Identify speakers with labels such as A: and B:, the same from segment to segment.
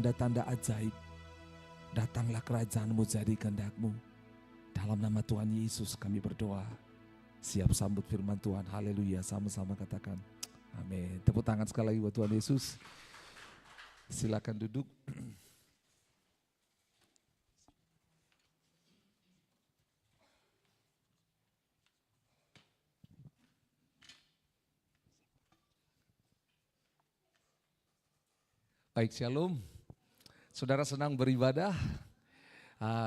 A: tanda-tanda ajaib. Datanglah kerajaan-Mu, jadi kehendak-Mu. Dalam nama Tuhan Yesus kami berdoa. Siap sambut firman Tuhan. Haleluya. Sama-sama katakan amin. Tepuk tangan sekali lagi buat Tuhan Yesus. Silakan duduk. Baik, shalom. Saudara senang beribadah?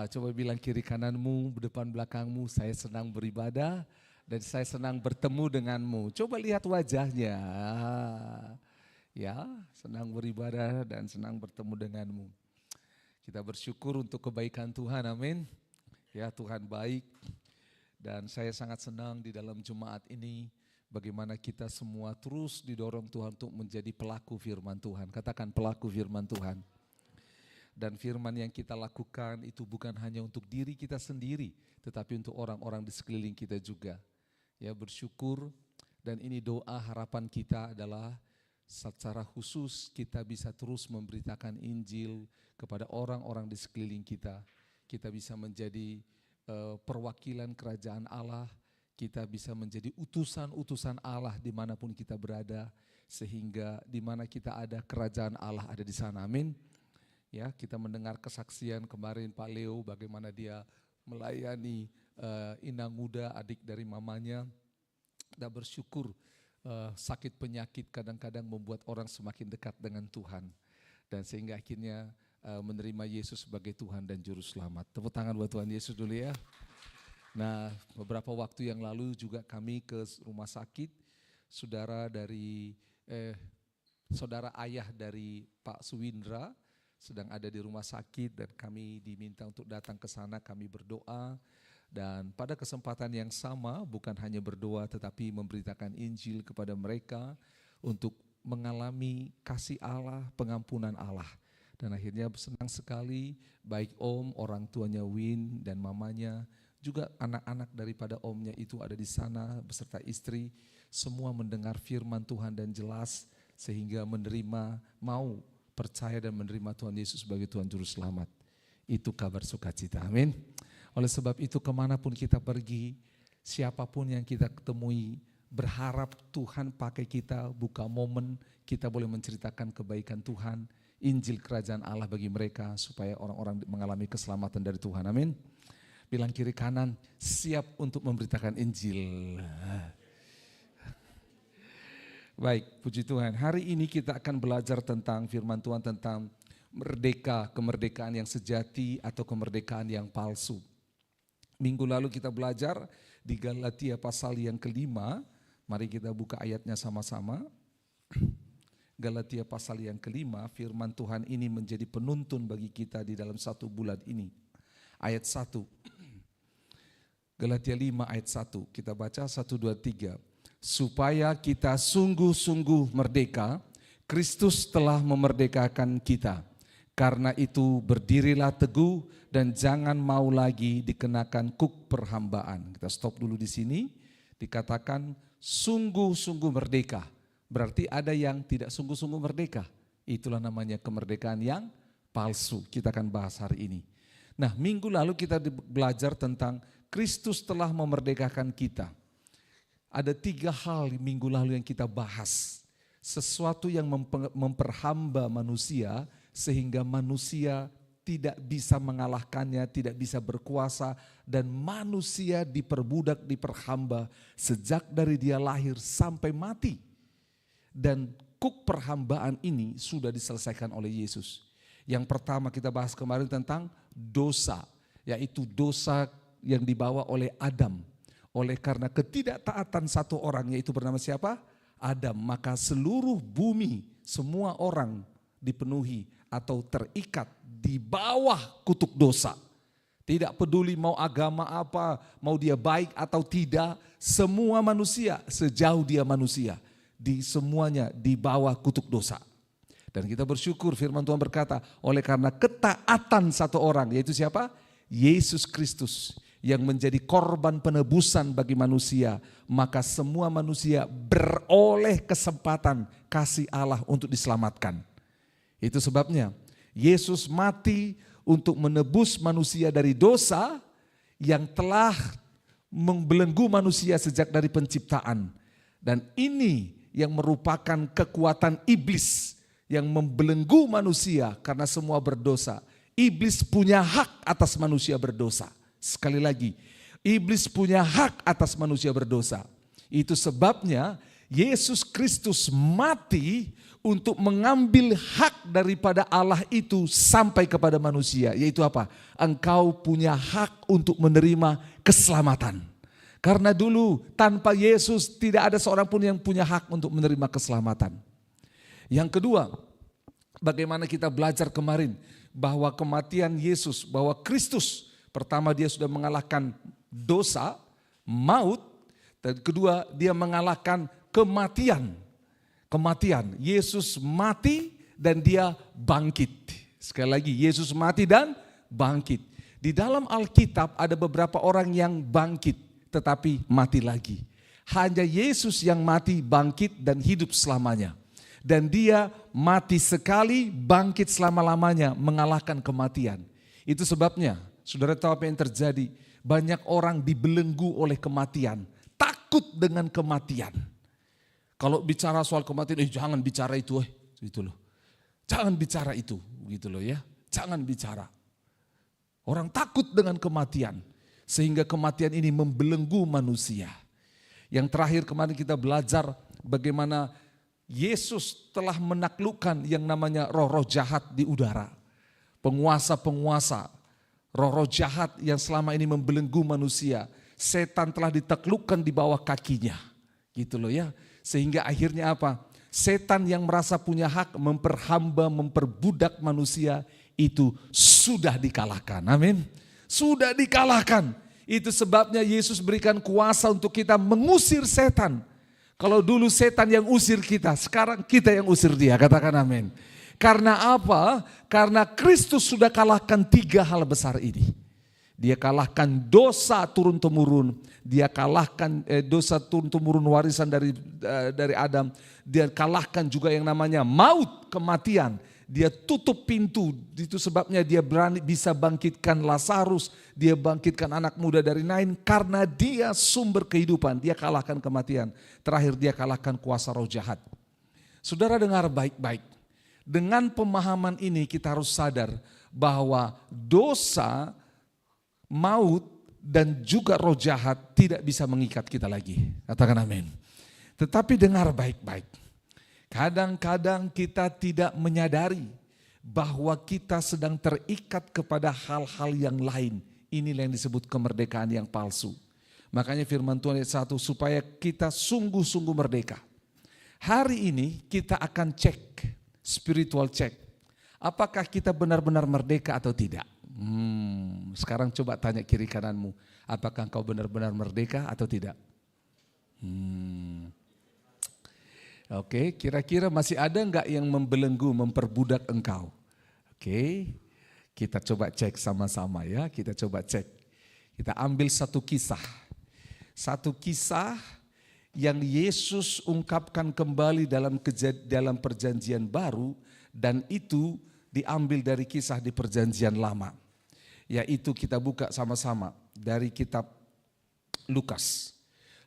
A: Coba bilang kiri kananmu, depan belakangmu, saya senang beribadah dan saya senang bertemu denganmu. Coba lihat wajahnya. Ya, senang beribadah dan senang bertemu denganmu. Kita bersyukur untuk kebaikan Tuhan, amin. Ya, Tuhan baik dan saya sangat senang di dalam Jumat ini. Bagaimana kita semua terus didorong Tuhan untuk menjadi pelaku firman Tuhan. Katakan pelaku firman Tuhan. Dan firman yang kita lakukan itu bukan hanya untuk diri kita sendiri, tetapi untuk orang-orang di sekeliling kita juga. Ya, bersyukur dan ini doa harapan kita adalah secara khusus kita bisa terus memberitakan Injil kepada orang-orang di sekeliling kita. Kita bisa menjadi perwakilan kerajaan Allah. Kita bisa menjadi utusan-utusan Allah dimanapun kita berada, sehingga dimana kita ada kerajaan Allah ada di sana, amin. Ya, kita mendengar kesaksian kemarin Pak Leo bagaimana dia melayani inang muda adik dari mamanya. Kita bersyukur sakit penyakit kadang-kadang membuat orang semakin dekat dengan Tuhan. Dan sehingga akhirnya menerima Yesus sebagai Tuhan dan Juru Selamat. Tepuk tangan buat Tuhan Yesus dulu ya. Nah, beberapa waktu yang lalu juga kami ke rumah sakit, saudara ayah dari Pak Suwindra sedang ada di rumah sakit dan kami diminta untuk datang ke sana, kami berdoa. Dan pada kesempatan yang sama bukan hanya berdoa tetapi memberitakan Injil kepada mereka untuk mengalami kasih Allah, pengampunan Allah. Dan akhirnya senang sekali baik om, orang tuanya Win dan mamanya, juga anak-anak daripada omnya itu ada di sana beserta istri, semua mendengar firman Tuhan dan jelas sehingga mau percaya dan menerima Tuhan Yesus sebagai Tuhan Juru Selamat. Itu kabar sukacita, amin. Oleh sebab itu kemanapun kita pergi, siapapun yang kita ketemui, berharap Tuhan pakai kita, buka momen kita boleh menceritakan kebaikan Tuhan, Injil kerajaan Allah bagi mereka supaya orang-orang mengalami keselamatan dari Tuhan, amin. Bilang kiri kanan, siap untuk memberitakan Injil. Baik, puji Tuhan. Hari ini kita akan belajar tentang firman Tuhan tentang merdeka, kemerdekaan yang sejati atau kemerdekaan yang palsu. Minggu lalu kita belajar di Galatia pasal yang kelima. Mari kita buka ayatnya sama-sama. Galatia pasal yang kelima, firman Tuhan ini menjadi penuntun bagi kita di dalam satu bulan ini. Ayat 1. Galatia 5 ayat 1, kita baca 1, 2, 3. Supaya kita sungguh-sungguh merdeka, Kristus telah memerdekakan kita. Karena itu berdirilah teguh dan jangan mau lagi dikenakan kuk perhambaan. Kita stop dulu di sini, dikatakan sungguh-sungguh merdeka. Berarti ada yang tidak sungguh-sungguh merdeka. Itulah namanya kemerdekaan yang palsu. Kita akan bahas hari ini. Nah, minggu lalu kita belajar tentang Kristus telah memerdekakan kita. Ada 3 hal minggu lalu yang kita bahas. Sesuatu yang memperhamba manusia sehingga manusia tidak bisa mengalahkannya, tidak bisa berkuasa. Dan manusia diperbudak, diperhamba sejak dari dia lahir sampai mati. Dan kuk perhambaan ini sudah diselesaikan oleh Yesus. Yang pertama kita bahas kemarin tentang dosa, yaitu dosa yang dibawa oleh Adam. Oleh karena ketidaktaatan satu orang, yaitu bernama siapa? Adam. Maka seluruh bumi, semua orang dipenuhi atau terikat di bawah kutuk dosa. Tidak peduli mau agama apa, mau dia baik atau tidak, semua manusia sejauh dia manusia, semuanya di bawah kutuk dosa. Dan kita bersyukur firman Tuhan berkata, oleh karena ketaatan satu orang, yaitu siapa? Yesus Kristus yang menjadi korban penebusan bagi manusia, maka semua manusia beroleh kesempatan kasih Allah untuk diselamatkan. Itu sebabnya Yesus mati untuk menebus manusia dari dosa yang telah membelenggu manusia sejak dari penciptaan. Dan ini yang merupakan kekuatan iblis yang membelenggu manusia karena semua berdosa. Iblis punya hak atas manusia berdosa. Sekali lagi, iblis punya hak atas manusia berdosa. Itu sebabnya Yesus Kristus mati untuk mengambil hak daripada Allah itu sampai kepada manusia. Yaitu apa? Engkau punya hak untuk menerima keselamatan. Karena dulu tanpa Yesus tidak ada seorang pun yang punya hak untuk menerima keselamatan. Yang kedua, bagaimana kita belajar kemarin bahwa kematian Yesus, bahwa Kristus, pertama dia sudah mengalahkan dosa, maut, dan kedua dia mengalahkan kematian. Kematian, Yesus mati dan dia bangkit. Sekali lagi, Yesus mati dan bangkit. Di dalam Alkitab ada beberapa orang yang bangkit tetapi mati lagi. Hanya Yesus yang mati, bangkit dan hidup selamanya. Dan dia mati sekali, bangkit selama-lamanya, mengalahkan kematian. Itu sebabnya, saudara tahu apa yang terjadi? Banyak orang dibelenggu oleh kematian, takut dengan kematian. Kalau bicara soal kematian, jangan bicara itu, gitu loh. Jangan bicara itu, gitu loh ya. Jangan bicara. Orang takut dengan kematian, sehingga kematian ini membelenggu manusia. Yang terakhir kemarin kita belajar bagaimana Yesus telah menaklukkan yang namanya roh-roh jahat di udara. Penguasa-penguasa, roh-roh jahat yang selama ini membelenggu manusia. Setan telah ditaklukkan di bawah kakinya. Gitu loh ya. Sehingga akhirnya apa? Setan yang merasa punya hak memperhamba, memperbudak manusia itu sudah dikalahkan. Amin. Sudah dikalahkan. Itu sebabnya Yesus berikan kuasa untuk kita mengusir setan. Kalau dulu setan yang usir kita, sekarang kita yang usir dia. Katakan amin. Karena apa? Karena Kristus sudah kalahkan 3 hal besar ini. Dia kalahkan dosa turun-temurun. Dia kalahkan dosa turun-temurun warisan dari Adam. Dia kalahkan juga yang namanya maut, kematian. Dia tutup pintu, itu sebabnya dia berani bisa bangkitkan Lazarus, dia bangkitkan anak muda dari Nain karena dia sumber kehidupan, dia kalahkan kematian. Terakhir dia kalahkan kuasa roh jahat. Saudara dengar baik-baik, dengan pemahaman ini kita harus sadar bahwa dosa, maut dan juga roh jahat tidak bisa mengikat kita lagi. Katakan amin. Tetapi dengar baik-baik. Kadang-kadang kita tidak menyadari bahwa kita sedang terikat kepada hal-hal yang lain. Inilah yang disebut kemerdekaan yang palsu. Makanya firman Tuhan ayat 1, supaya kita sungguh-sungguh merdeka. Hari ini kita akan cek, spiritual check. Apakah kita benar-benar merdeka atau tidak? Sekarang coba tanya kiri kananmu, apakah engkau benar-benar merdeka atau tidak? Oke, kira-kira masih ada enggak yang membelenggu, memperbudak engkau? Oke, kita coba cek sama-sama ya, kita coba cek. Kita ambil satu kisah. Satu kisah yang Yesus ungkapkan kembali dalam perjanjian baru dan itu diambil dari kisah di perjanjian lama. Yaitu kita buka sama-sama dari kitab Lukas.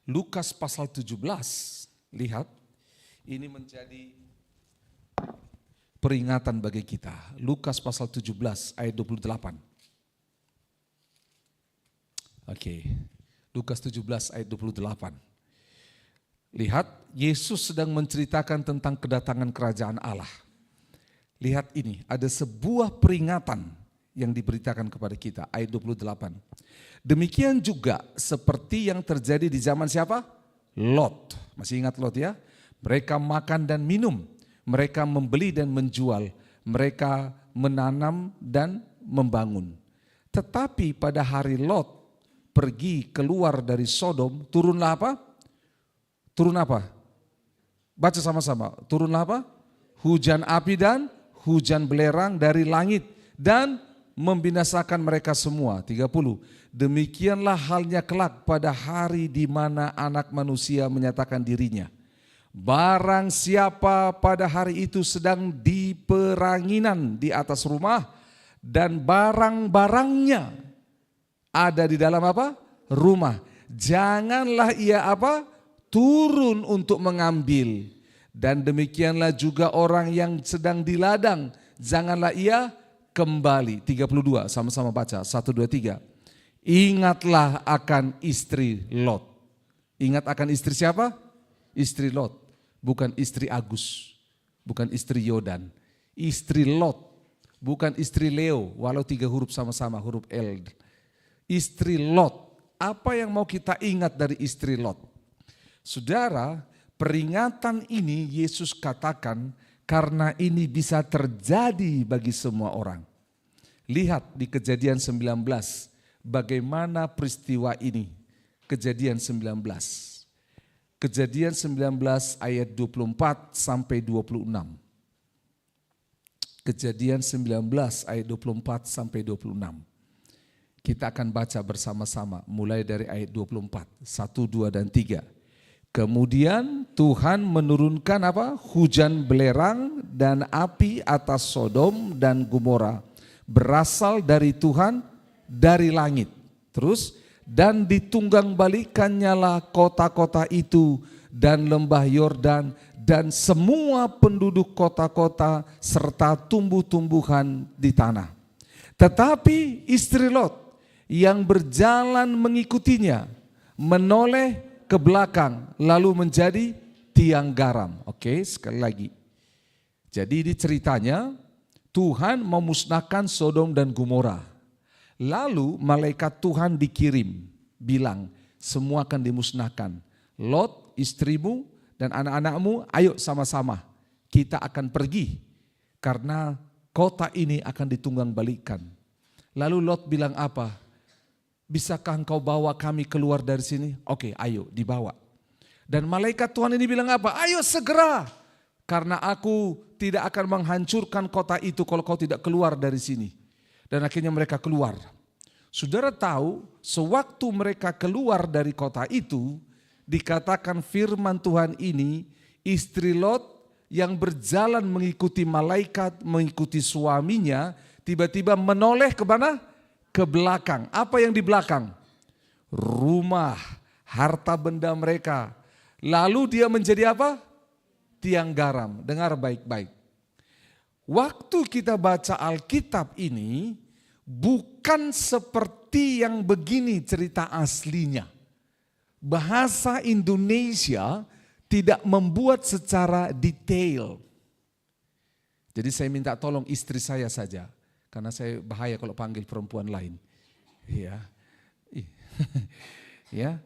A: Lukas pasal 17, lihat. Ini menjadi peringatan bagi kita. Lukas pasal 17 ayat 28. Oke, Lukas 17 ayat 28. Lihat, Yesus sedang menceritakan tentang kedatangan kerajaan Allah. Lihat ini, ada sebuah peringatan yang diberitakan kepada kita, ayat 28. Demikian juga seperti yang terjadi di zaman siapa? Lot. Masih ingat Lot ya? Mereka makan dan minum, mereka membeli dan menjual, mereka menanam dan membangun. Tetapi pada hari Lot pergi keluar dari Sodom, turunlah apa? Turun apa? Baca sama-sama, turunlah apa? Hujan api dan hujan belerang dari langit dan membinasakan mereka semua. 30. Demikianlah halnya kelak pada hari di mana anak manusia menyatakan dirinya. Barang siapa pada hari itu sedang di peranginan di atas rumah dan barang-barangnya ada di dalam apa? Rumah. Janganlah ia apa? Turun untuk mengambil. Dan demikianlah juga orang yang sedang di ladang. Janganlah ia kembali. 32 sama-sama baca. 1, 2, 3. Ingatlah akan istri Lot. Ingat akan istri siapa? Istri Lot. Bukan istri Agus, bukan istri Yodan, istri Lot, bukan istri Leo, walau 3 huruf sama-sama, huruf L. Istri Lot, apa yang mau kita ingat dari istri Lot? Saudara, peringatan ini Yesus katakan karena ini bisa terjadi bagi semua orang. Lihat di Kejadian 19, bagaimana peristiwa ini, Kejadian 19. Kejadian 19 ayat 24 sampai 26. Kejadian 19 ayat 24 sampai 26. Kita akan baca bersama-sama mulai dari ayat 24, 1, 2, dan 3. Kemudian Tuhan menurunkan apa? Hujan belerang dan api atas Sodom dan Gomora. Berasal dari Tuhan dari langit. Terus, dan ditunggang balikannya lah kota-kota itu dan lembah Yordan dan semua penduduk kota-kota serta tumbuh-tumbuhan di tanah. Tetapi istri Lot yang berjalan mengikutinya menoleh ke belakang lalu menjadi tiang garam. Oke, sekali lagi. Jadi di ceritanya Tuhan memusnahkan Sodom dan Gomora. Lalu malaikat Tuhan dikirim, bilang semua akan dimusnahkan. Lot, istrimu dan anak-anakmu, ayo sama-sama kita akan pergi karena kota ini akan ditunggang balikan. Lalu Lot bilang apa? Bisakah engkau bawa kami keluar dari sini? Oke, ayo dibawa. Dan malaikat Tuhan ini bilang apa? Ayo segera, karena aku tidak akan menghancurkan kota itu kalau kau tidak keluar dari sini. Dan akhirnya mereka keluar. Saudara tahu, sewaktu mereka keluar dari kota itu, dikatakan firman Tuhan ini, istri Lot yang berjalan mengikuti malaikat, mengikuti suaminya, tiba-tiba menoleh ke mana? Ke belakang. Apa yang di belakang? Rumah, harta benda mereka. Lalu dia menjadi apa? Tiang garam. Dengar baik-baik. Waktu kita baca Alkitab ini, bukan seperti yang begini cerita aslinya. Bahasa Indonesia tidak membuat secara detail. Jadi saya minta tolong istri saya saja, karena saya bahaya kalau panggil perempuan lain. Ya, ya,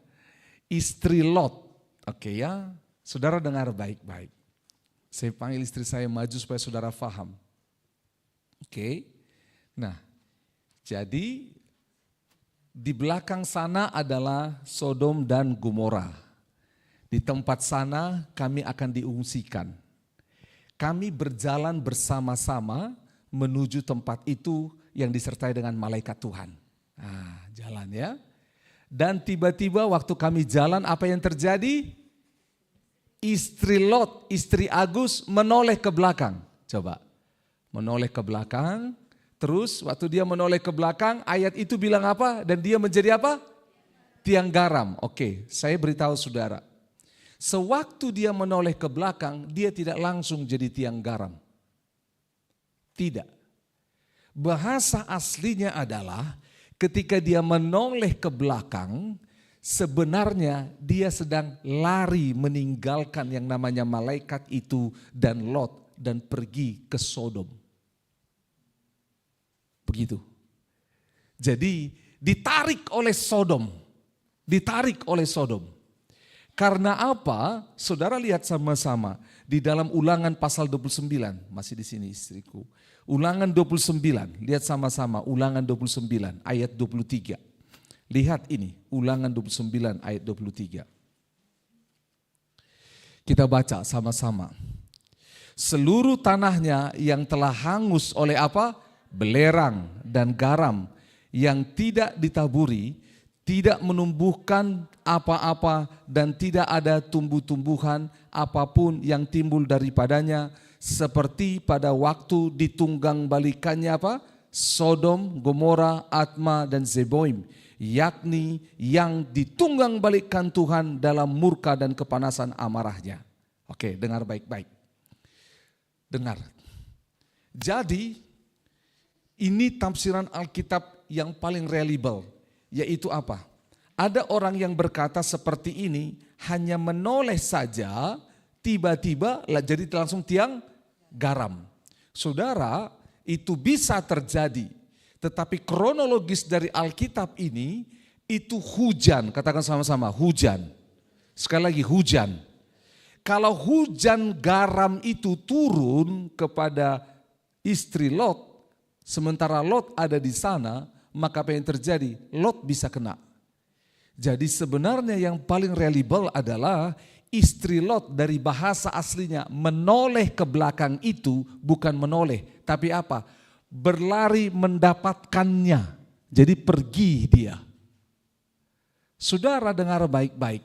A: istri Lot, oke ya, saudara dengar baik-baik. Saya panggil istri saya maju supaya saudara paham. Oke, nah jadi di belakang sana adalah Sodom dan Gomora. Di tempat sana kami akan diungsikan. Kami berjalan bersama-sama menuju tempat itu yang disertai dengan malaikat Tuhan. Nah, jalan ya. Dan tiba-tiba waktu kami jalan apa yang terjadi? Istri Lot, istri Agus menoleh ke belakang. Coba, menoleh ke belakang. Terus waktu dia menoleh ke belakang, ayat itu bilang apa? Dan dia menjadi apa? Tiang garam. Oke, saya beritahu saudara. Sewaktu dia menoleh ke belakang, dia tidak langsung jadi tiang garam. Tidak. Bahasa aslinya adalah ketika dia menoleh ke belakang, sebenarnya dia sedang lari meninggalkan yang namanya malaikat itu dan Lot dan pergi ke Sodom. Begitu. Jadi ditarik oleh Sodom. Ditarik oleh Sodom. Karena apa? Saudara lihat sama-sama di dalam Ulangan pasal 29. Masih di sini istriku. Ulangan 29. Lihat sama-sama Ulangan 29 ayat 23. Lihat ini, Ulangan 29 ayat 23. Kita baca sama-sama. Seluruh tanahnya yang telah hangus oleh apa? Belerang dan garam yang tidak ditaburi, tidak menumbuhkan apa-apa dan tidak ada tumbuh-tumbuhan apapun yang timbul daripadanya, seperti pada waktu ditunggang balikannya apa? Sodom, Gomora, Atma dan Zeboim, yakni yang ditunggang balikkan Tuhan dalam murka dan kepanasan amarahnya. Oke, dengar baik-baik. Dengar. Jadi ini tafsiran Alkitab yang paling reliable, yaitu apa? Ada orang yang berkata seperti ini, hanya menoleh saja, tiba-tiba jadi langsung tiang garam. Saudara, itu bisa terjadi. Tetapi kronologis dari Alkitab ini, itu hujan. Katakan sama-sama, hujan. Sekali lagi, hujan. Kalau hujan garam itu turun kepada istri Lot, sementara Lot ada di sana, maka apa yang terjadi? Lot bisa kena. Jadi sebenarnya yang paling reliable adalah istri Lot dari bahasa aslinya menoleh ke belakang itu bukan menoleh, tapi apa? Berlari mendapatkannya. Jadi pergi dia. Saudara dengar baik-baik.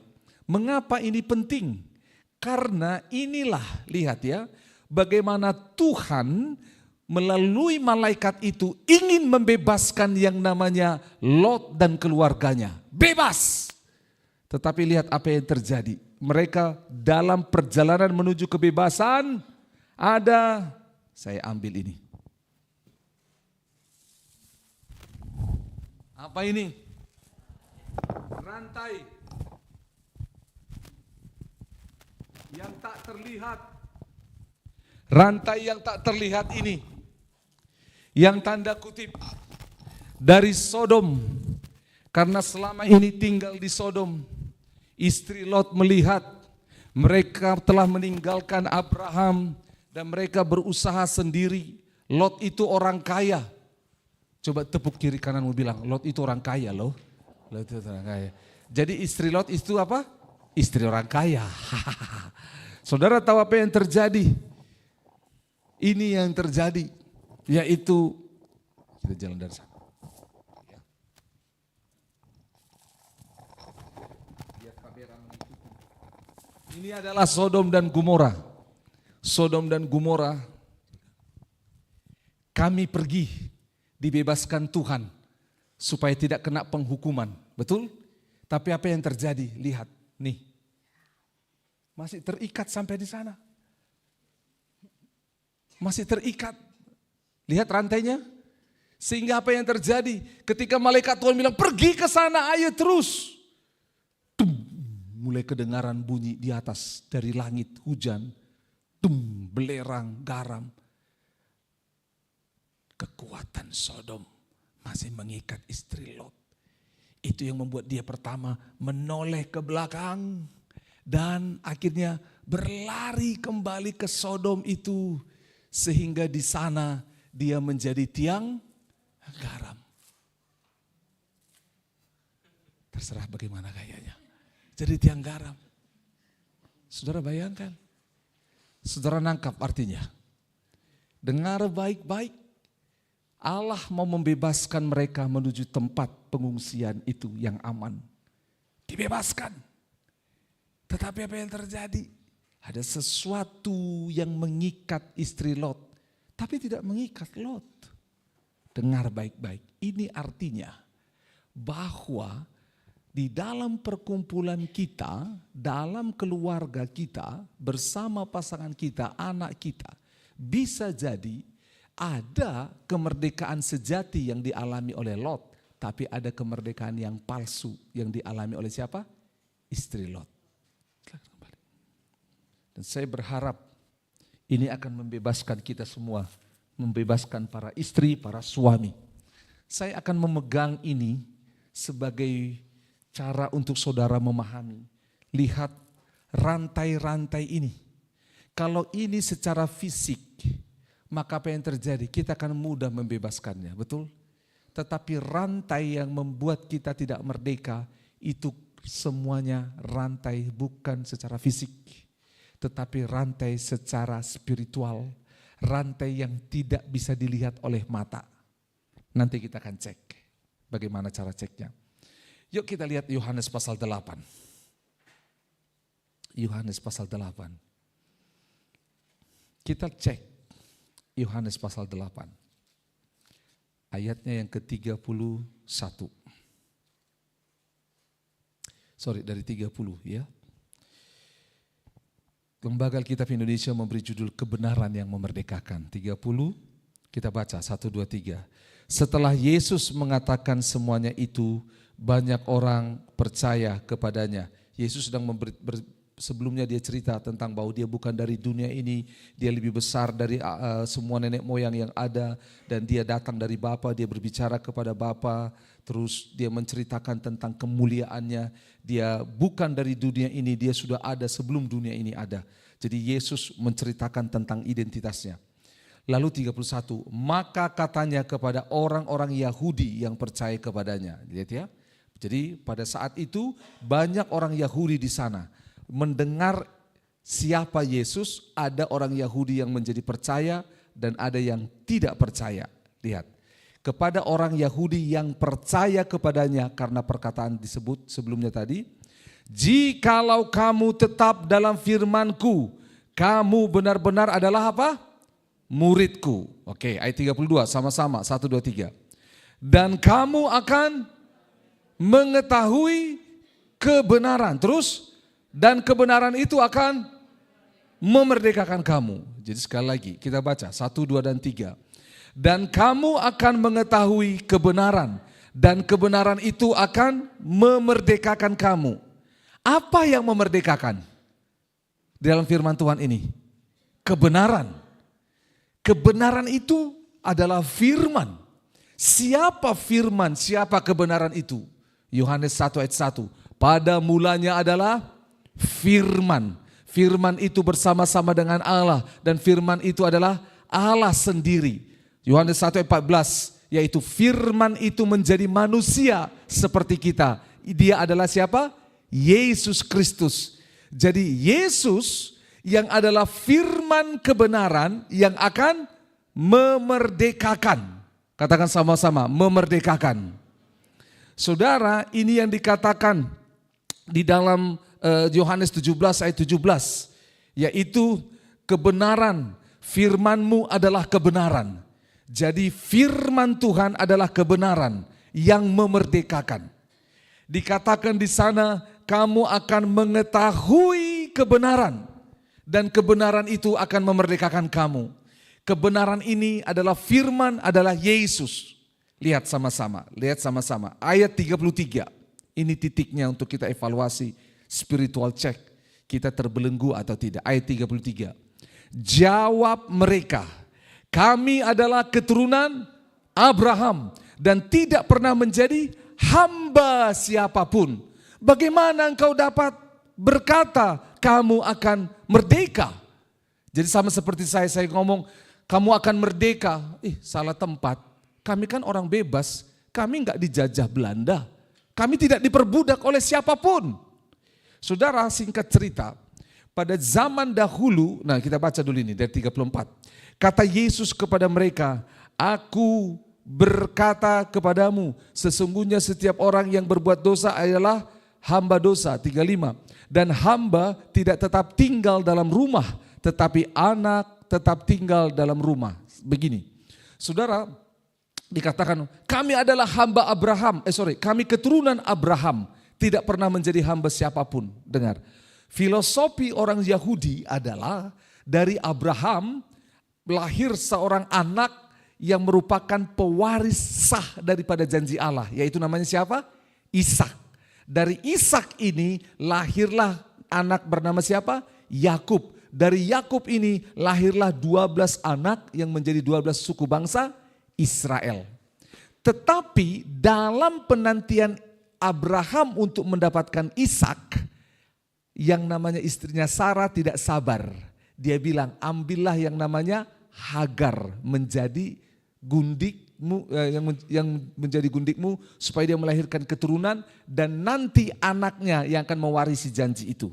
A: Mengapa ini penting? Karena inilah, lihat ya, bagaimana Tuhan melalui malaikat itu ingin membebaskan yang namanya Lot dan keluarganya. Bebas. Tetapi lihat apa yang terjadi. Mereka dalam perjalanan menuju kebebasan ada, saya ambil ini. Apa ini? Rantai yang tak terlihat. Rantai yang tak terlihat ini, yang tanda kutip dari Sodom, karena selama ini tinggal di Sodom. Istri Lot melihat mereka telah meninggalkan Abraham dan mereka berusaha sendiri. Lot itu orang kaya. Coba tepuk kiri kananmu bilang, Lot itu orang kaya loh. Lot itu orang kaya. Jadi istri Lot itu apa? Istri orang kaya. Saudara tahu apa yang terjadi? Ini yang terjadi, yaitu kita jalan dari sana. Ini adalah Sodom dan Gomora. Sodom dan Gomora, kami pergi dibebaskan Tuhan supaya tidak kena penghukuman, betul? Tapi apa yang terjadi? Lihat, nih, masih terikat sampai di sana. Masih terikat. Lihat rantainya. Sehingga apa yang terjadi? Ketika malaikat Tuhan bilang pergi ke sana, ayo terus. Mulai kedengaran bunyi di atas dari langit hujan. Belerang garam. Kekuatan Sodom masih mengikat istri Lot. Itu yang membuat dia pertama menoleh ke belakang. Dan akhirnya berlari kembali ke Sodom itu. Sehingga di sana dia menjadi tiang garam. Terserah bagaimana gayanya. Jadi tiang garam. Saudara bayangkan. Saudara nangkap artinya. Dengar baik-baik. Allah mau membebaskan mereka menuju tempat pengungsian itu yang aman. Dibebaskan. Tetapi apa yang terjadi? Ada sesuatu yang mengikat istri Lot. Tapi tidak mengikat Lot. Dengar baik-baik. Ini artinya bahwa di dalam perkumpulan kita, dalam keluarga kita, bersama pasangan kita, anak kita, bisa jadi ada kemerdekaan sejati yang dialami oleh Lot, tapi ada kemerdekaan yang palsu yang dialami oleh siapa? Istri Lot. Dan saya berharap ini akan membebaskan kita semua, membebaskan para istri, para suami. Saya akan memegang ini sebagai cara untuk saudara memahami. Lihat rantai-rantai ini. Kalau ini secara fisik, maka apa yang terjadi? Kita akan mudah membebaskannya, betul? Tetapi rantai yang membuat kita tidak merdeka, itu semuanya rantai bukan secara fisik. Tetapi rantai secara spiritual. Rantai yang tidak bisa dilihat oleh mata. Nanti kita akan cek bagaimana cara ceknya. Yuk kita lihat Yohanes pasal 8. Yohanes pasal 8. Kita cek Yohanes pasal 8. Ayatnya yang ke-31. Dari 30 ya. Lembaga Alkitab Indonesia memberi judul kebenaran yang memerdekakan. 30, kita baca 1, 2, 3. Setelah Yesus mengatakan semuanya itu, banyak orang percaya kepadanya. Yesus sedang sebelumnya dia cerita tentang bahwa dia bukan dari dunia ini, dia lebih besar dari semua nenek moyang yang ada, dan dia datang dari Bapa, dia berbicara kepada Bapa, terus dia menceritakan tentang kemuliaannya. Dia bukan dari dunia ini, dia sudah ada sebelum dunia ini ada. Jadi Yesus menceritakan tentang identitasnya. Lalu 31, maka katanya kepada orang-orang Yahudi yang percaya kepadanya. Lihat ya. Jadi pada saat itu banyak orang Yahudi di sana. Mendengar siapa Yesus, ada orang Yahudi yang menjadi percaya dan ada yang tidak percaya. Lihat, kepada orang Yahudi yang percaya kepadanya karena perkataan disebut sebelumnya tadi, jikalau kamu tetap dalam firman-Ku, kamu benar-benar adalah apa? Murid-Ku. Oke, ayat 32 sama-sama, 1, 2, 3. Dan kamu akan mengetahui kebenaran. Terus, dan kebenaran itu akan memerdekakan kamu. Jadi sekali lagi kita baca 1, 2, dan 3. Dan kamu akan mengetahui kebenaran, dan kebenaran itu akan memerdekakan kamu. Apa yang memerdekakan dalam firman Tuhan ini? Kebenaran. Kebenaran itu adalah firman. Siapa firman, siapa kebenaran itu? Yohanes 1 ayat 1. Pada mulanya adalah firman. Firman itu bersama-sama dengan Allah, dan firman itu adalah Allah sendiri. Yohanes 1 ayat 14, yaitu firman itu menjadi manusia seperti kita. Dia adalah siapa? Yesus Kristus. Jadi Yesus yang adalah firman kebenaran yang akan memerdekakan. Katakan sama-sama, memerdekakan. Saudara, ini yang dikatakan di dalam Yohanes 17 ayat 17, yaitu kebenaran, firman-Mu adalah kebenaran. Jadi firman Tuhan adalah kebenaran yang memerdekakan. Dikatakan di sana, kamu akan mengetahui kebenaran, dan kebenaran itu akan memerdekakan kamu. Kebenaran ini adalah firman, adalah Yesus. Lihat sama-sama, ayat 33. Ini titiknya untuk kita evaluasi, spiritual check. Kita terbelenggu atau tidak. Ayat 33. Jawab mereka, kami adalah keturunan Abraham dan tidak pernah menjadi hamba siapapun. Bagaimana engkau dapat berkata kamu akan merdeka? Jadi sama seperti saya ngomong, kamu akan merdeka. Salah tempat. Kami kan orang bebas, kami enggak dijajah Belanda. Kami tidak diperbudak oleh siapapun. Saudara, singkat cerita, pada zaman dahulu, nah kita baca dulu ini dari 34. Kata Yesus kepada mereka, aku berkata kepadamu, sesungguhnya setiap orang yang berbuat dosa adalah hamba dosa. 35. Dan hamba tidak tetap tinggal dalam rumah, tetapi anak tetap tinggal dalam rumah. Begini, saudara, dikatakan kami adalah hamba Abraham, kami keturunan Abraham, tidak pernah menjadi hamba siapapun. Dengar, filosofi orang Yahudi adalah dari Abraham lahir seorang anak yang merupakan pewaris sah daripada janji Allah, yaitu namanya siapa? Ishak. Dari Ishak ini lahirlah anak bernama siapa? Yakub. Dari Yakub ini lahirlah 12 anak yang menjadi 12 suku bangsa Israel. Tetapi dalam penantian Abraham untuk mendapatkan Ishak, yang namanya istrinya Sarah tidak sabar. Dia bilang, ambillah yang namanya Hagar menjadi gundikmu, yang menjadi gundikmu supaya dia melahirkan keturunan dan nanti anaknya yang akan mewarisi janji itu.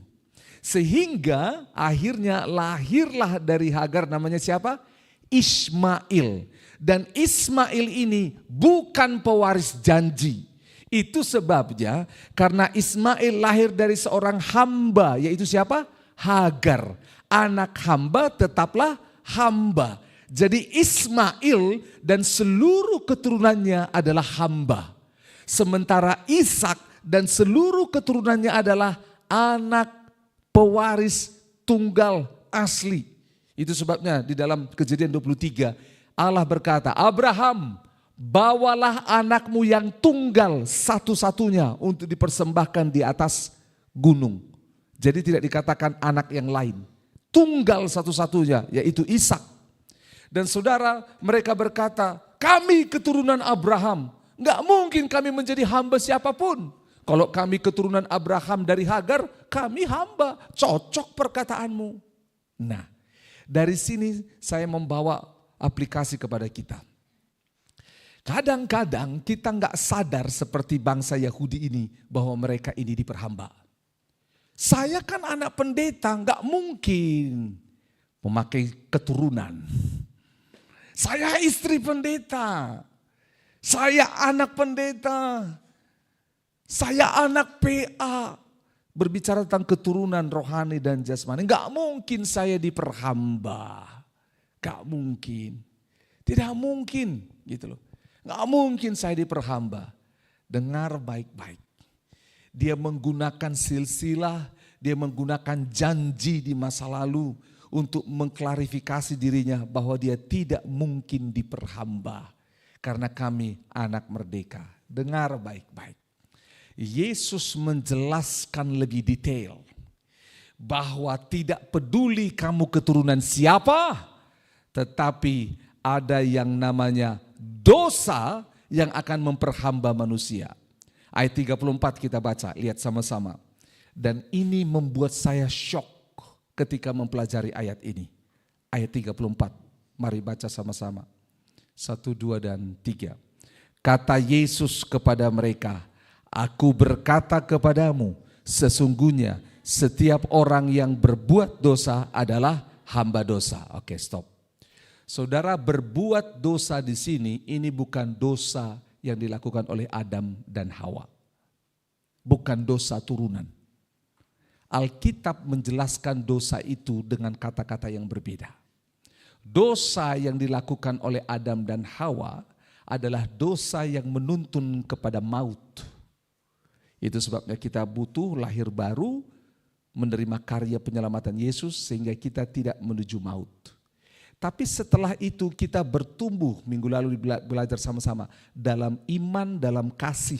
A: Sehingga akhirnya lahirlah dari Hagar namanya siapa? Ismail. Dan Ismail ini bukan pewaris janji. Itu sebabnya karena Ismail lahir dari seorang hamba, yaitu siapa? Hagar. Anak hamba tetaplah hamba. Jadi Ismail dan seluruh keturunannya adalah hamba. Sementara Ishak dan seluruh keturunannya adalah anak pewaris tunggal asli. Itu sebabnya di dalam Kejadian 23 Allah berkata, Abraham, bawalah anakmu yang tunggal satu-satunya untuk dipersembahkan di atas gunung. Jadi tidak dikatakan anak yang lain. Tunggal satu-satunya yaitu Ishak. Dan saudara, mereka berkata, kami keturunan Abraham. Enggak mungkin kami menjadi hamba siapapun. Kalau kami keturunan Abraham dari Hagar, kami hamba. Cocok perkataanmu. Nah, dari sini saya membawa aplikasi kepada kita. Kadang-kadang kita enggak sadar seperti bangsa Yahudi ini bahwa mereka ini diperhamba. Saya kan anak pendeta, enggak mungkin memakai keturunan. Saya istri pendeta. Saya anak pendeta. Saya anak PA. Berbicara tentang keturunan rohani dan jasmani. Enggak mungkin saya diperhamba. Enggak mungkin. Tidak mungkin gitu loh. Enggak mungkin saya diperhamba. Dengar baik-baik. Dia menggunakan silsilah, dia menggunakan janji di masa lalu untuk mengklarifikasi dirinya bahwa dia tidak mungkin diperhamba. Karena kami anak merdeka. Dengar baik-baik. Yesus menjelaskan lebih detail bahwa tidak peduli kamu keturunan siapa, tetapi ada yang namanya dosa yang akan memperhamba manusia. Ayat 34 kita baca, lihat sama-sama. Dan ini membuat saya syok ketika mempelajari ayat ini. Ayat 34, mari baca sama-sama. 1, 2, dan 3. Kata Yesus kepada mereka, Aku berkata kepadamu, sesungguhnya setiap orang yang berbuat dosa adalah hamba dosa. Oke, stop. Saudara, berbuat dosa di sini, ini bukan dosa yang dilakukan oleh Adam dan Hawa. Bukan dosa turunan. Alkitab menjelaskan dosa itu dengan kata-kata yang berbeda. Dosa yang dilakukan oleh Adam dan Hawa adalah dosa yang menuntun kepada maut. Itu sebabnya kita butuh lahir baru, menerima karya penyelamatan Yesus sehingga kita tidak menuju maut. Tapi setelah itu kita bertumbuh, minggu lalu belajar sama-sama, dalam iman, dalam kasih.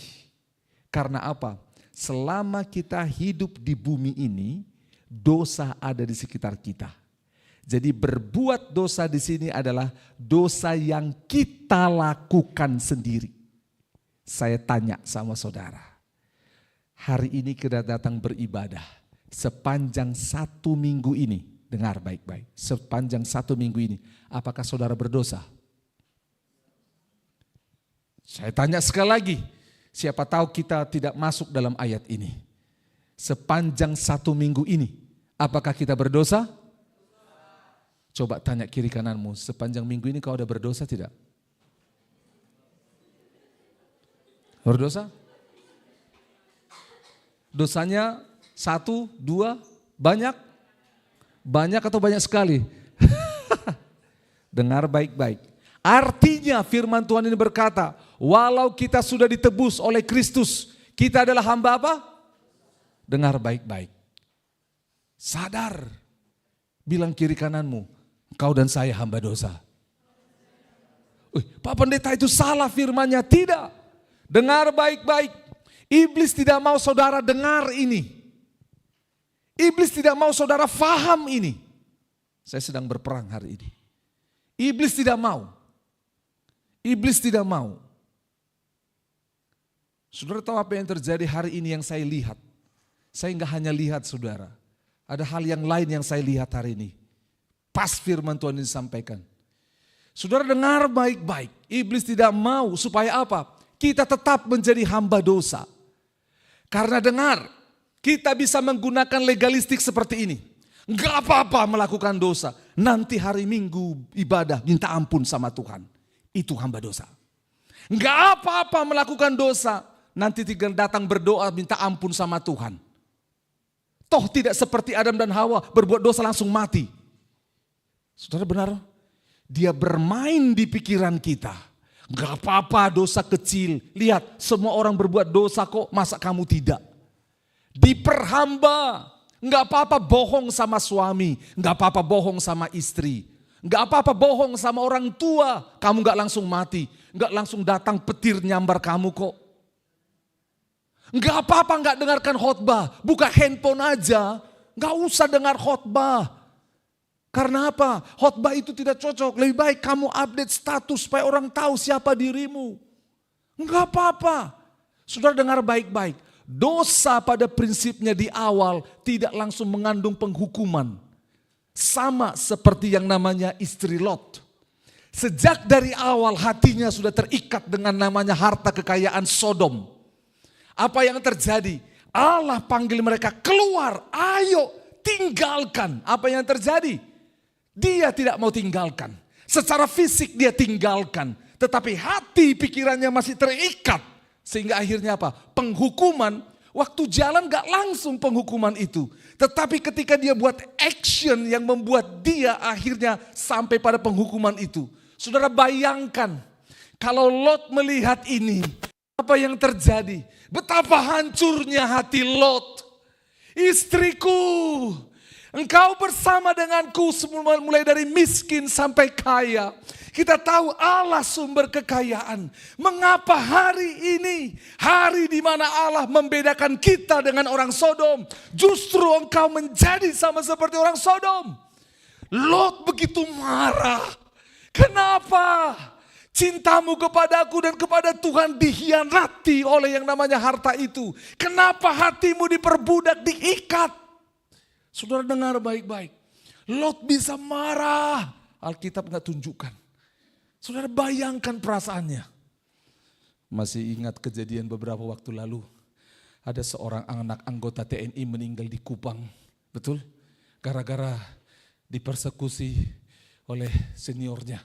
A: Karena apa? Selama kita hidup di bumi ini, dosa ada di sekitar kita. Jadi berbuat dosa di sini adalah dosa yang kita lakukan sendiri. Saya tanya sama saudara, hari ini kita datang beribadah, sepanjang 1 minggu ini, dengar baik-baik, sepanjang 1 minggu ini, apakah saudara berdosa? Saya tanya sekali lagi, siapa tahu kita tidak masuk dalam ayat ini. Sepanjang 1 minggu ini, apakah kita berdosa? Coba tanya kiri kananmu, sepanjang minggu ini kau ada berdosa tidak? Berdosa? Dosanya 1, 2, banyak? Banyak atau banyak sekali? Dengar baik-baik. Artinya firman Tuhan ini berkata, walau kita sudah ditebus oleh Kristus, kita adalah hamba apa? Dengar baik-baik. Sadar. Bilang kiri kananmu, kau dan saya hamba dosa. Pak Pendeta itu salah firmannya. Tidak. Dengar baik-baik. Iblis tidak mau saudara dengar ini. Iblis tidak mau saudara faham ini. Saya sedang berperang hari ini. Iblis tidak mau. Iblis tidak mau. Saudara tahu apa yang terjadi hari ini yang saya lihat? Saya enggak hanya lihat saudara. Ada hal yang lain yang saya lihat hari ini. Pas firman Tuhan ini disampaikan. Saudara dengar baik-baik. Iblis tidak mau supaya apa? Kita tetap menjadi hamba dosa. Karena dengar, kita bisa menggunakan legalistik seperti ini. Enggak apa-apa melakukan dosa. Nanti hari Minggu ibadah minta ampun sama Tuhan. Itu hamba dosa. Enggak apa-apa melakukan dosa. nanti tinggal datang berdoa minta ampun sama Tuhan. Toh tidak seperti Adam dan Hawa berbuat dosa langsung mati. Saudara benar? Dia bermain di pikiran kita. Gak apa-apa dosa kecil. Lihat semua orang berbuat dosa kok, masa kamu tidak? Diperhamba. Gak apa-apa bohong sama suami. Gak apa-apa bohong sama istri. Gak apa-apa bohong sama orang tua. Kamu gak langsung mati. Gak langsung datang petir nyambar kamu kok. Gak apa-apa gak dengarkan khotbah. Buka handphone aja. Gak usah dengar khotbah. Karena apa? Khotbah itu tidak cocok. Lebih baik kamu update status supaya orang tahu siapa dirimu. Gak apa-apa. Saudara dengar baik-baik. Dosa pada prinsipnya di awal tidak langsung mengandung penghukuman. Sama seperti yang namanya istri Lot. Sejak dari awal hatinya sudah terikat dengan namanya harta kekayaan Sodom. Apa yang terjadi? Allah panggil mereka keluar, ayo tinggalkan. Apa yang terjadi? Dia tidak mau tinggalkan. Secara fisik dia tinggalkan. Tetapi hati pikirannya masih terikat. Sehingga akhirnya apa? Penghukuman, waktu jalan gak langsung penghukuman itu. Tetapi ketika dia buat action yang membuat dia akhirnya sampai pada penghukuman itu. Saudara bayangkan, kalau Lot melihat ini, apa yang terjadi? Betapa hancurnya hati Lot. Istriku, engkau bersama denganku mulai dari miskin sampai kaya. Kita tahu Allah sumber kekayaan. Mengapa hari ini, hari di mana Allah membedakan kita dengan orang Sodom, justru engkau menjadi sama seperti orang Sodom? Lot begitu marah. Kenapa? Cintamu kepadaku dan kepada Tuhan dikhianati oleh yang namanya harta itu. Kenapa hatimu diperbudak, diikat? Saudara dengar baik-baik. Lot bisa marah. Alkitab gak tunjukkan. Saudara bayangkan perasaannya. Masih ingat kejadian beberapa waktu lalu. Ada seorang anak anggota TNI meninggal di Kupang. Betul? Gara-gara dipersekusi oleh seniornya.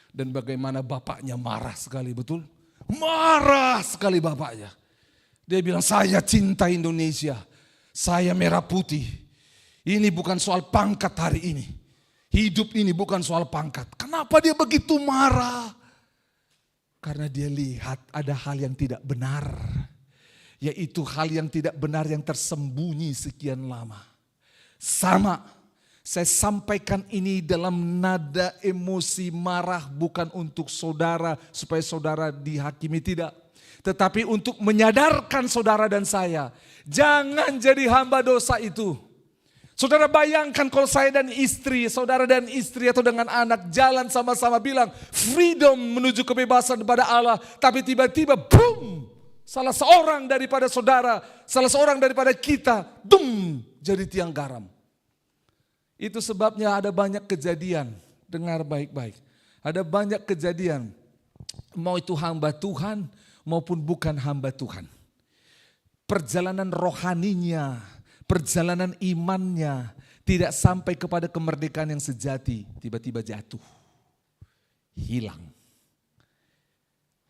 A: Dan bagaimana bapaknya marah sekali, betul? Marah sekali bapaknya. Dia bilang, saya cinta Indonesia. Saya merah putih. Ini bukan soal pangkat hari ini. Hidup ini bukan soal pangkat. Kenapa dia begitu marah? Karena dia lihat ada hal yang tidak benar. Yaitu hal yang tidak benar yang tersembunyi sekian lama. Sama. Saya sampaikan ini dalam nada emosi marah, bukan untuk saudara supaya saudara dihakimi, tidak. Tetapi untuk menyadarkan saudara dan saya, jangan jadi hamba dosa itu. Saudara bayangkan kalau saya dan istri, saudara dan istri atau dengan anak jalan sama-sama bilang freedom menuju kebebasan daripada Allah. Tapi tiba-tiba boom, salah seorang daripada saudara, salah seorang daripada kita, jadi tiang garam. Itu sebabnya ada banyak kejadian, dengar baik-baik. Ada banyak kejadian, mau itu hamba Tuhan maupun bukan hamba Tuhan. Perjalanan rohaninya, perjalanan imannya tidak sampai kepada kemerdekaan yang sejati, tiba-tiba jatuh, hilang.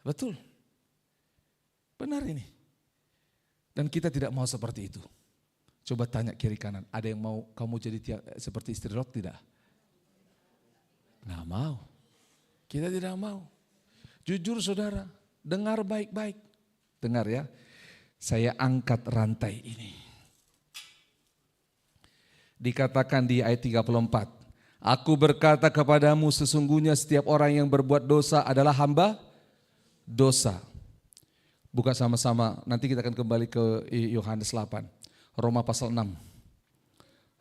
A: Betul, benar ini. Dan kita tidak mau seperti itu. Coba tanya kiri kanan, ada yang mau kamu jadi seperti istri Lot tidak? Nggak mau. Kita tidak mau. Jujur saudara, dengar baik-baik. Dengar ya, saya angkat rantai ini. Dikatakan di ayat 34, aku berkata kepadamu sesungguhnya setiap orang yang berbuat dosa adalah hamba dosa. Buka sama-sama, nanti kita akan kembali ke Yohanes 8. Roma pasal 6.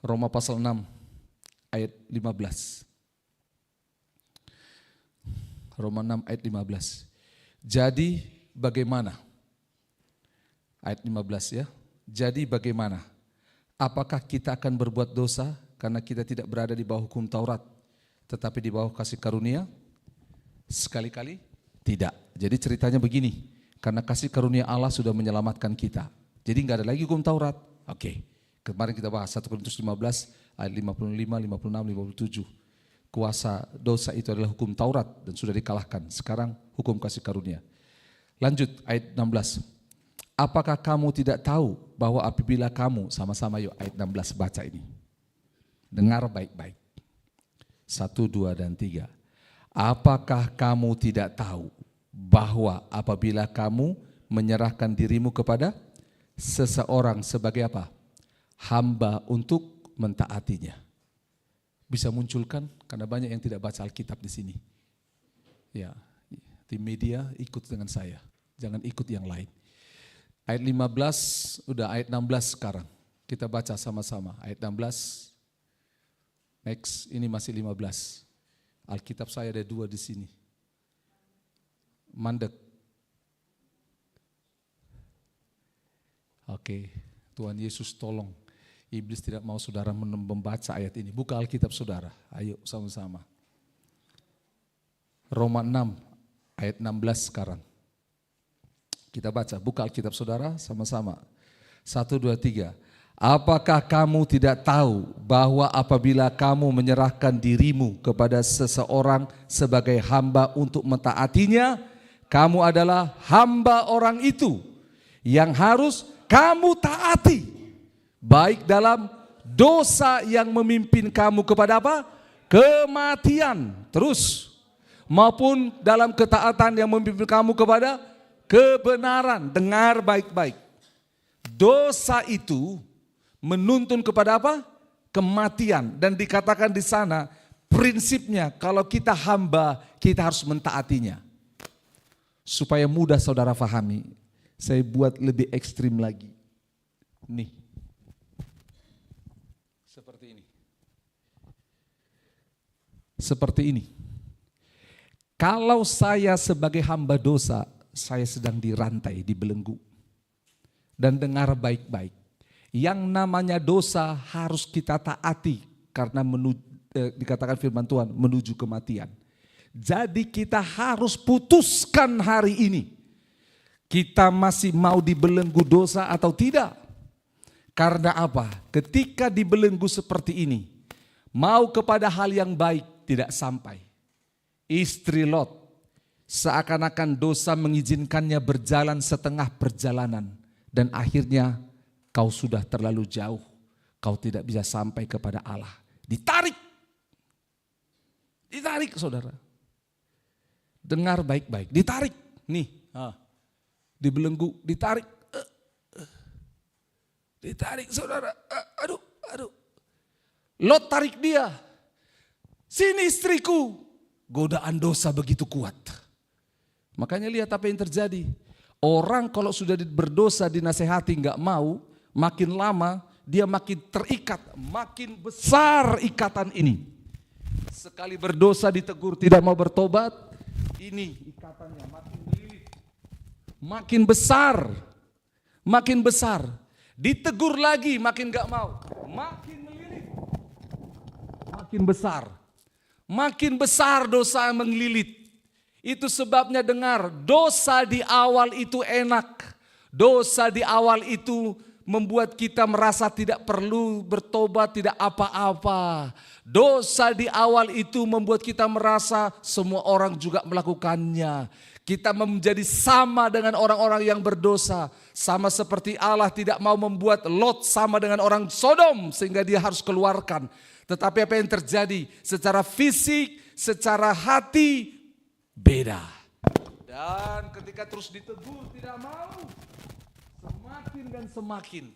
A: Roma pasal 6 ayat 15. Roma 6 ayat 15. Jadi bagaimana? Ayat 15 ya. Jadi bagaimana? Apakah kita akan berbuat dosa karena kita tidak berada di bawah hukum Taurat, tetapi di bawah kasih karunia? Sekali-kali tidak. Jadi ceritanya begini, karena kasih karunia Allah sudah menyelamatkan kita. Jadi nggak ada lagi hukum Taurat. Oke, kemarin kita bahas 1 Korintus 15 ayat 55, 56, 57. Kuasa dosa itu adalah hukum Taurat dan sudah dikalahkan. Sekarang hukum kasih karunia. Lanjut ayat 16. apakah kamu tidak tahu bahwa apabila kamu, sama-sama yuk ayat 16 baca ini. Dengar baik-baik. 1, 2, dan 3. Apakah kamu tidak tahu bahwa apabila kamu menyerahkan dirimu kepada seseorang sebagai apa? Hamba untuk mentaatinya. Bisa munculkan karena banyak yang tidak baca Alkitab di sini. Ya, di media ikut dengan saya. Jangan ikut yang lain. Ayat 15, udah ayat 16 sekarang. Kita baca sama-sama. Ayat 16. Next, ini masih 15. Alkitab saya ada 2 di sini. Mandek. Oke, Tuhan Yesus tolong. Iblis tidak mau saudara membaca ayat ini. Buka Alkitab saudara, ayo sama-sama. Roma 6 ayat 16 sekarang. Kita baca, buka Alkitab saudara sama-sama. 1, 2, 3. Apakah kamu tidak tahu bahwa apabila kamu menyerahkan dirimu kepada seseorang sebagai hamba untuk mentaatinya, kamu adalah hamba orang itu yang harus kamu taati. Baik dalam dosa yang memimpin kamu kepada apa? Kematian. Terus. Maupun dalam ketaatan yang memimpin kamu kepada kebenaran. Dengar baik-baik. Dosa itu menuntun kepada apa? Kematian. Dan dikatakan di sana prinsipnya kalau kita hamba kita harus mentaatinya. Supaya mudah saudara fahami, saya buat lebih ekstrim lagi. Nih. Seperti ini. Seperti ini. Kalau saya sebagai hamba dosa, saya sedang dirantai, dibelenggu. Dan dengar baik-baik. Yang namanya dosa harus kita taati karena dikatakan firman Tuhan menuju kematian. Jadi kita harus putuskan hari ini. Kita masih mau dibelenggu dosa atau tidak? Karena apa? Ketika dibelenggu seperti ini, mau kepada hal yang baik tidak sampai. Istri Lot, seakan-akan dosa mengizinkannya berjalan setengah perjalanan. Dan akhirnya kau sudah terlalu jauh. Kau tidak bisa sampai kepada Allah. Ditarik. Ditarik saudara. Dengar baik-baik. Ditarik. Nih. Dibelenggu. Ditarik. Ditarik saudara. Aduh. Lot tarik dia. Sini istriku. Godaan dosa begitu kuat. Makanya lihat apa yang terjadi. Orang kalau sudah berdosa dinasehati nggak mau, makin lama dia makin terikat, makin besar ikatan ini. Sekali berdosa ditegur tidak mau bertobat, ini ikatannya makin melilit, makin besar, makin besar. Ditegur lagi makin nggak mau, makin melilit, makin besar. Makin besar dosa mengelilit. Itu sebabnya dengar, dosa di awal itu enak. Dosa di awal itu membuat kita merasa tidak perlu bertobat, tidak apa-apa. Dosa di awal itu membuat kita merasa semua orang juga melakukannya. Kita menjadi sama dengan orang-orang yang berdosa. Sama seperti Allah tidak mau membuat Lot sama dengan orang Sodom sehingga dia harus keluarkan. Tetapi apa yang terjadi? Secara fisik, secara hati beda. Dan ketika terus ditegur tidak mau. Semakin dan semakin.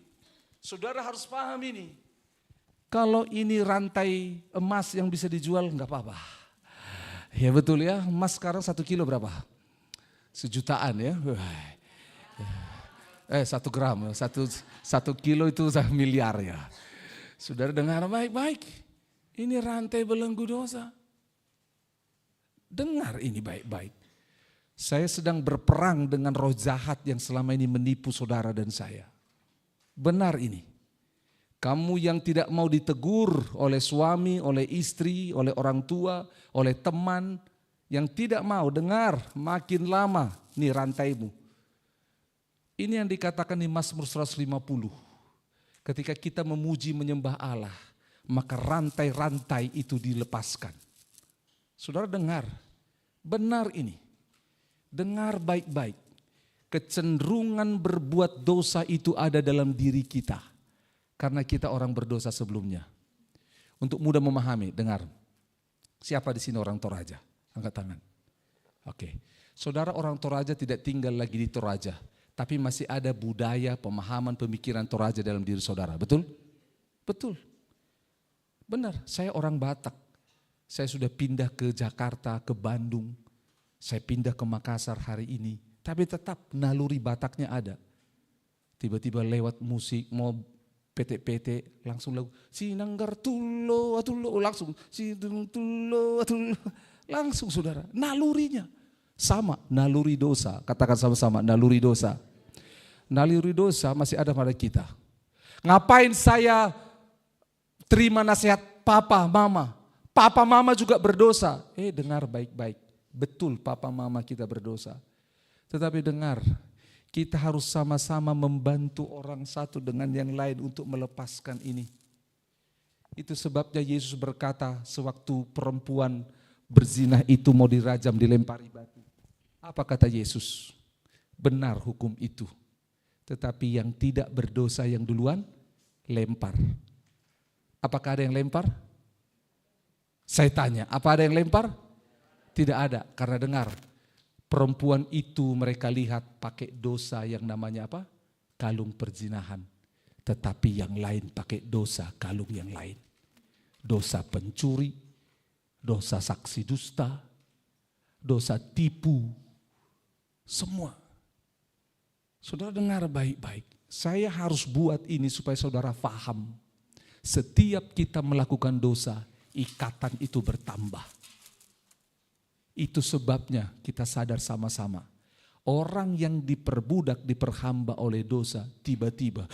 A: Saudara harus paham ini. Kalau ini rantai emas yang bisa dijual nggak apa-apa. Ya betul ya, emas sekarang 1 kilo berapa? 1 jutaan ya. 1 gram, 1 kilo itu 1 miliar ya. Saudara dengar baik-baik. Ini rantai belenggu dosa. Dengar ini baik-baik. Saya sedang berperang dengan roh jahat yang selama ini menipu saudara dan saya. Benar ini. Kamu yang tidak mau ditegur oleh suami, oleh istri, oleh orang tua, oleh teman. Yang tidak mau dengar makin lama nih rantaimu. Ini yang dikatakan di Mazmur 150. Ketika kita memuji menyembah Allah. Maka rantai-rantai itu dilepaskan. Saudara dengar, benar ini. Dengar baik-baik. kecenderungan berbuat dosa itu ada dalam diri kita. Karena kita orang berdosa sebelumnya. Untuk mudah memahami, dengar. Siapa di sini orang Toraja? Angkat tangan. Oke. Saudara orang Toraja tidak tinggal lagi di Toraja. Tapi masih ada budaya, pemahaman, pemikiran Toraja dalam diri saudara. Betul? Betul. Benar, saya orang Batak. Saya sudah pindah ke Jakarta, ke Bandung. Saya pindah ke Makassar hari ini. Tapi tetap naluri Bataknya ada. Tiba-tiba lewat musik, mau PT-PT, langsung lagu. Sinanggar tulo, atulo, langsung. Sinanggar tulo, atulo. Langsung saudara, nalurinya. Sama, naluri dosa. Katakan sama-sama, naluri dosa. Naluri dosa masih ada pada kita. Ngapain saya terima nasihat papa, mama? Papa, mama juga berdosa. Dengar baik-baik. Betul papa, mama kita berdosa. Tetapi dengar, kita harus sama-sama membantu orang satu dengan yang lain untuk melepaskan ini. Itu sebabnya Yesus berkata sewaktu perempuan berzina itu mau dirajam, dilempari batu. Apa kata Yesus? Benar hukum itu. Tetapi yang tidak berdosa yang duluan lempar. Apakah ada yang lempar? Saya tanya, apa ada yang lempar? Tidak ada, karena dengar. Perempuan itu mereka lihat pakai dosa yang namanya apa? Kalung perzinahan. Tetapi yang lain pakai dosa kalung yang lain. Dosa pencuri, dosa saksi dusta, dosa tipu, semua. Saudara dengar baik-baik. Saya harus buat ini supaya saudara paham. Setiap kita melakukan dosa, ikatan itu bertambah. Itu sebabnya kita sadar sama-sama. Orang yang diperbudak, diperhamba oleh dosa, tiba-tiba,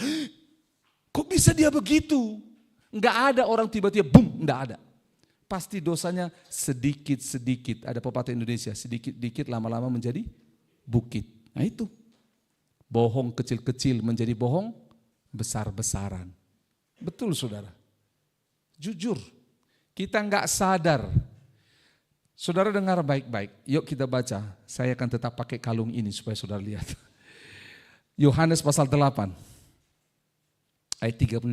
A: kok bisa dia begitu? Enggak ada orang tiba-tiba, boom, enggak ada. Pasti dosanya sedikit-sedikit. Ada pepatah Indonesia, sedikit-sedikit lama-lama menjadi bukit. Nah itu. Bohong kecil-kecil menjadi bohong besar-besaran. Betul saudara. Jujur, kita enggak sadar. Saudara dengar baik-baik, yuk kita baca. Saya akan tetap pakai kalung ini supaya saudara lihat. Yohanes pasal 8, ayat 35.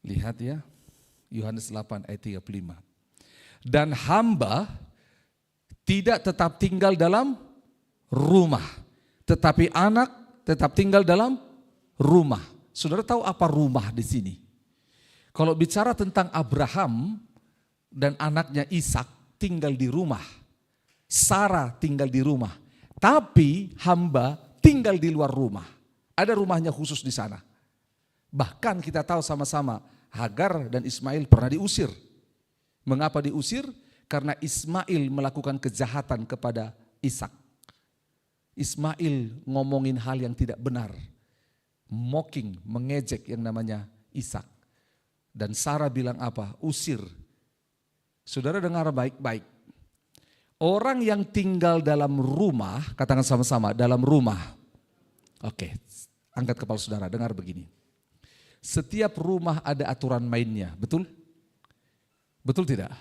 A: Lihat ya, Yohanes 8 ayat 35. Dan hamba tidak tetap tinggal dalam rumah, tetapi anak tetap tinggal dalam rumah. Saudara tahu apa rumah di sini? Kalau bicara tentang Abraham dan anaknya Ishak tinggal di rumah. Sarah tinggal di rumah. Tapi hamba tinggal di luar rumah. Ada rumahnya khusus di sana. Bahkan kita tahu sama-sama Hagar dan Ismail pernah diusir. Mengapa diusir? Karena Ismail melakukan kejahatan kepada Ishak. Ismail ngomongin hal yang tidak benar. Mocking, mengejek yang namanya Ishak. Dan Sarah bilang apa? Usir. Saudara dengar baik-baik. Orang yang tinggal dalam rumah, katakan sama-sama, dalam rumah. Oke, angkat kepala saudara, dengar begini. Setiap rumah ada aturan mainnya, betul? Betul tidak?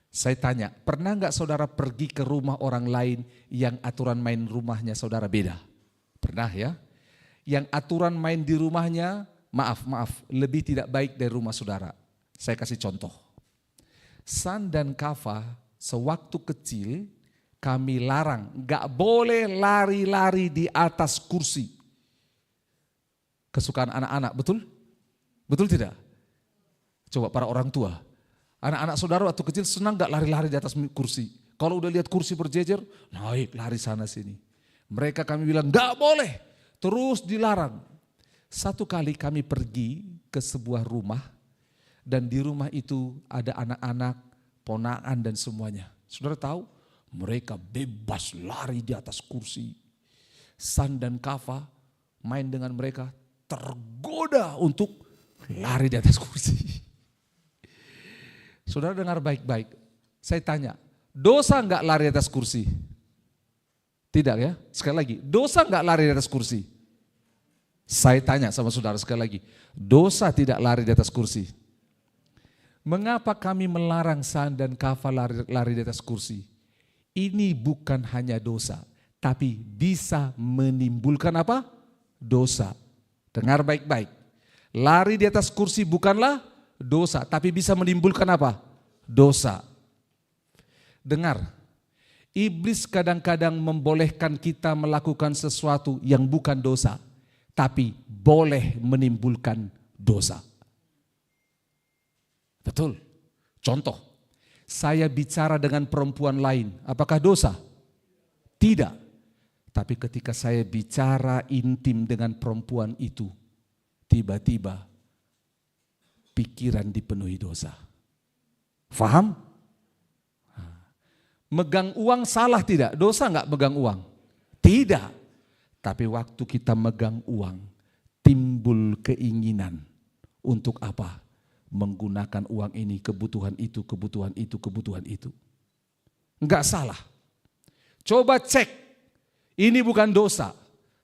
A: Saya tanya, pernah nggak saudara pergi ke rumah orang lain yang aturan main rumahnya saudara beda? Pernah ya? Yang aturan main di rumahnya, maaf, lebih tidak baik dari rumah saudara. Saya kasih contoh. San dan Kafa sewaktu kecil kami larang gak boleh lari-lari di atas kursi. Kesukaan anak-anak, betul? Betul tidak? Coba para orang tua. Anak-anak saudara waktu kecil senang gak lari-lari di atas kursi. Kalau udah lihat kursi berjejer, naik lari sana sini. Mereka kami bilang gak boleh, terus dilarang. Satu kali kami pergi ke sebuah rumah. Dan di rumah itu ada anak-anak, ponakan dan semuanya. Saudara tahu, mereka bebas lari di atas kursi. San dan Kafa main dengan mereka, tergoda untuk lari di atas kursi. Saudara dengar baik-baik. Saya tanya, dosa enggak lari di atas kursi? Tidak ya? Sekali lagi, dosa enggak lari di atas kursi? Saya tanya sama saudara sekali lagi, dosa tidak lari di atas kursi? Mengapa kami melarang San dan Kafa lari di atas kursi? Ini bukan hanya dosa, tapi bisa menimbulkan apa? Dosa. Dengar baik-baik. Lari di atas kursi bukanlah dosa, tapi bisa menimbulkan apa? Dosa. Dengar, iblis kadang-kadang membolehkan kita melakukan sesuatu yang bukan dosa, tapi boleh menimbulkan dosa. Betul. Contoh, saya bicara dengan perempuan lain, apakah dosa? Tidak. Tapi ketika saya bicara intim dengan perempuan itu, tiba-tiba pikiran dipenuhi dosa. Faham? Megang uang salah tidak? Dosa enggak megang uang? Tidak. Tapi waktu kita megang uang, timbul keinginan untuk apa? Menggunakan uang ini, kebutuhan itu, kebutuhan itu, kebutuhan itu. Enggak salah. Coba cek, ini bukan dosa,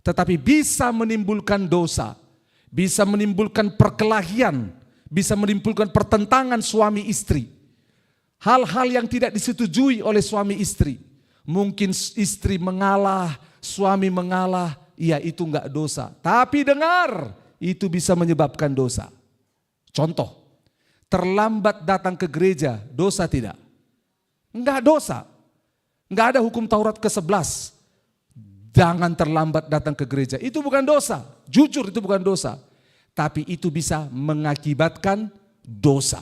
A: tetapi bisa menimbulkan dosa. Bisa menimbulkan perkelahian, bisa menimbulkan pertentangan suami istri. Hal-hal yang tidak disetujui oleh suami istri. Mungkin istri mengalah, suami mengalah, ya itu enggak dosa. Tapi dengar, itu bisa menyebabkan dosa. Contoh, terlambat datang ke gereja, dosa tidak? Enggak dosa. Enggak ada hukum Taurat ke-11. Jangan terlambat datang ke gereja. Itu bukan dosa. Jujur itu bukan dosa. Tapi itu bisa mengakibatkan dosa.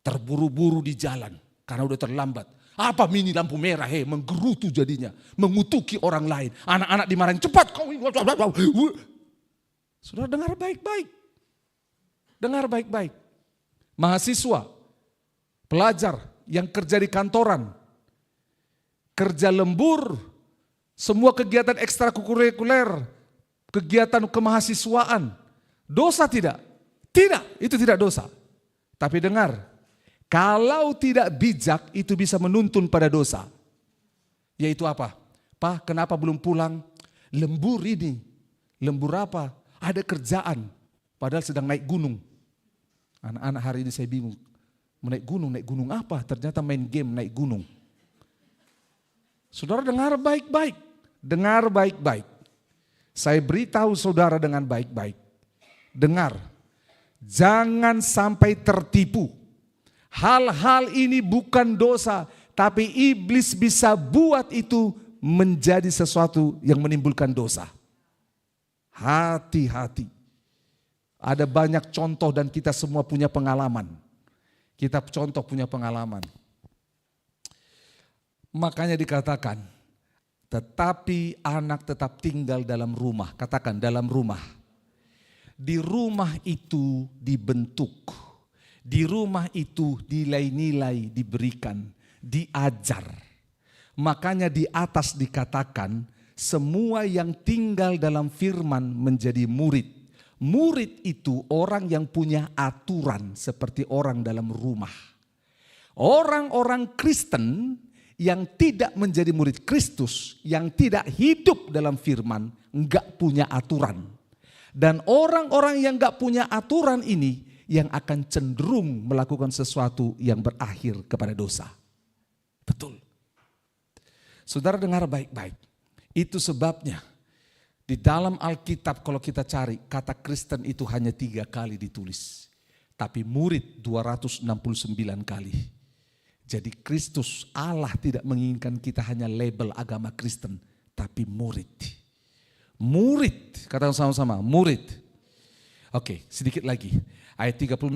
A: Terburu-buru di jalan karena udah terlambat. Apa mini lampu merah, menggerutu jadinya. Mengutuki orang lain. Anak-anak dimarahin, cepat kau. Saudara dengar baik-baik. Dengar baik-baik. Mahasiswa, pelajar yang kerja di kantoran, kerja lembur, semua kegiatan ekstrakurikuler, kegiatan kemahasiswaan, dosa tidak? Tidak, itu tidak dosa. Tapi dengar, kalau tidak bijak itu bisa menuntun pada dosa. Yaitu apa? Pak, kenapa belum pulang? Lembur ini. Lembur apa? Ada kerjaan, padahal sedang naik gunung. Anak-anak hari ini saya bingung, mau naik gunung apa? Ternyata main game naik gunung. Saudara dengar baik-baik, dengar baik-baik. Saya beritahu saudara dengan baik-baik. Dengar, jangan sampai tertipu. Hal-hal ini bukan dosa, tapi iblis bisa buat itu menjadi sesuatu yang menimbulkan dosa. Hati-hati. Ada banyak contoh dan kita semua punya pengalaman. Kita contoh punya pengalaman. Makanya dikatakan, tetapi anak tetap tinggal dalam rumah. Katakan dalam rumah. Di rumah itu dibentuk. Di rumah itu nilai-nilai diberikan, diajar. Makanya di atas dikatakan, semua yang tinggal dalam firman menjadi murid. Murid itu orang yang punya aturan seperti orang dalam rumah. Orang-orang Kristen yang tidak menjadi murid Kristus, yang tidak hidup dalam firman, enggak punya aturan. Dan orang-orang yang enggak punya aturan ini yang akan cenderung melakukan sesuatu yang berakhir kepada dosa. Betul. Saudara dengar baik-baik. Itu sebabnya di dalam Alkitab kalau kita cari kata Kristen itu hanya 3 kali ditulis. Tapi murid 269 kali. Jadi Kristus Allah tidak menginginkan kita hanya label agama Kristen. Tapi murid. Murid, katakan sama-sama, murid. Oke, sedikit lagi. Ayat 36.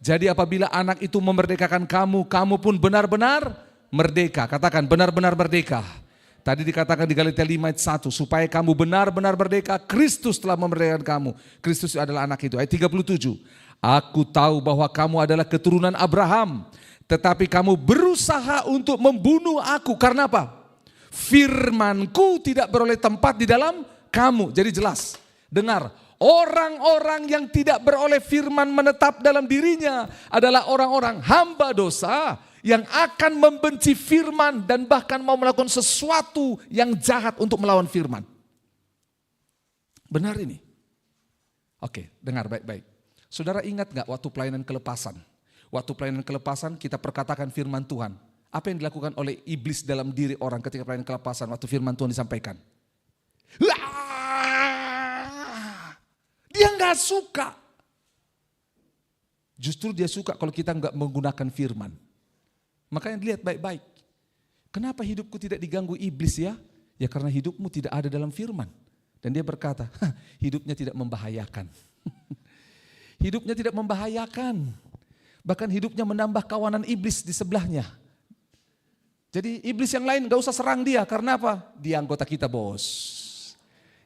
A: Jadi apabila anak itu memerdekakan kamu, kamu pun benar-benar merdeka. Katakan benar-benar merdeka. Tadi dikatakan di Galatia 5 ayat 1, supaya kamu benar-benar merdeka, Kristus telah memerdekakan kamu. Kristus adalah anak itu. Ayat 37, aku tahu bahwa kamu adalah keturunan Abraham, tetapi kamu berusaha untuk membunuh aku. Karena apa? Firmanku tidak beroleh tempat di dalam kamu. Jadi jelas, dengar, orang-orang yang tidak beroleh firman menetap dalam dirinya adalah orang-orang hamba dosa, yang akan membenci firman dan bahkan mau melakukan sesuatu yang jahat untuk melawan firman. Benar ini? Oke, dengar baik-baik. Saudara ingat gak waktu pelayanan kelepasan? Waktu pelayanan kelepasan kita perkatakan firman Tuhan. Apa yang dilakukan oleh iblis dalam diri orang ketika pelayanan kelepasan waktu firman Tuhan disampaikan? Dia nggak suka. Justru dia suka kalau kita nggak menggunakan firman. Makanya lihat baik-baik. Kenapa hidupku tidak diganggu iblis ya? Ya karena hidupmu tidak ada dalam firman. Dan dia berkata, hidupnya tidak membahayakan. Hidupnya tidak membahayakan. Bahkan hidupnya menambah kawanan iblis di sebelahnya. Jadi iblis yang lain gak usah serang dia. Karena apa? Dia anggota kita, bos.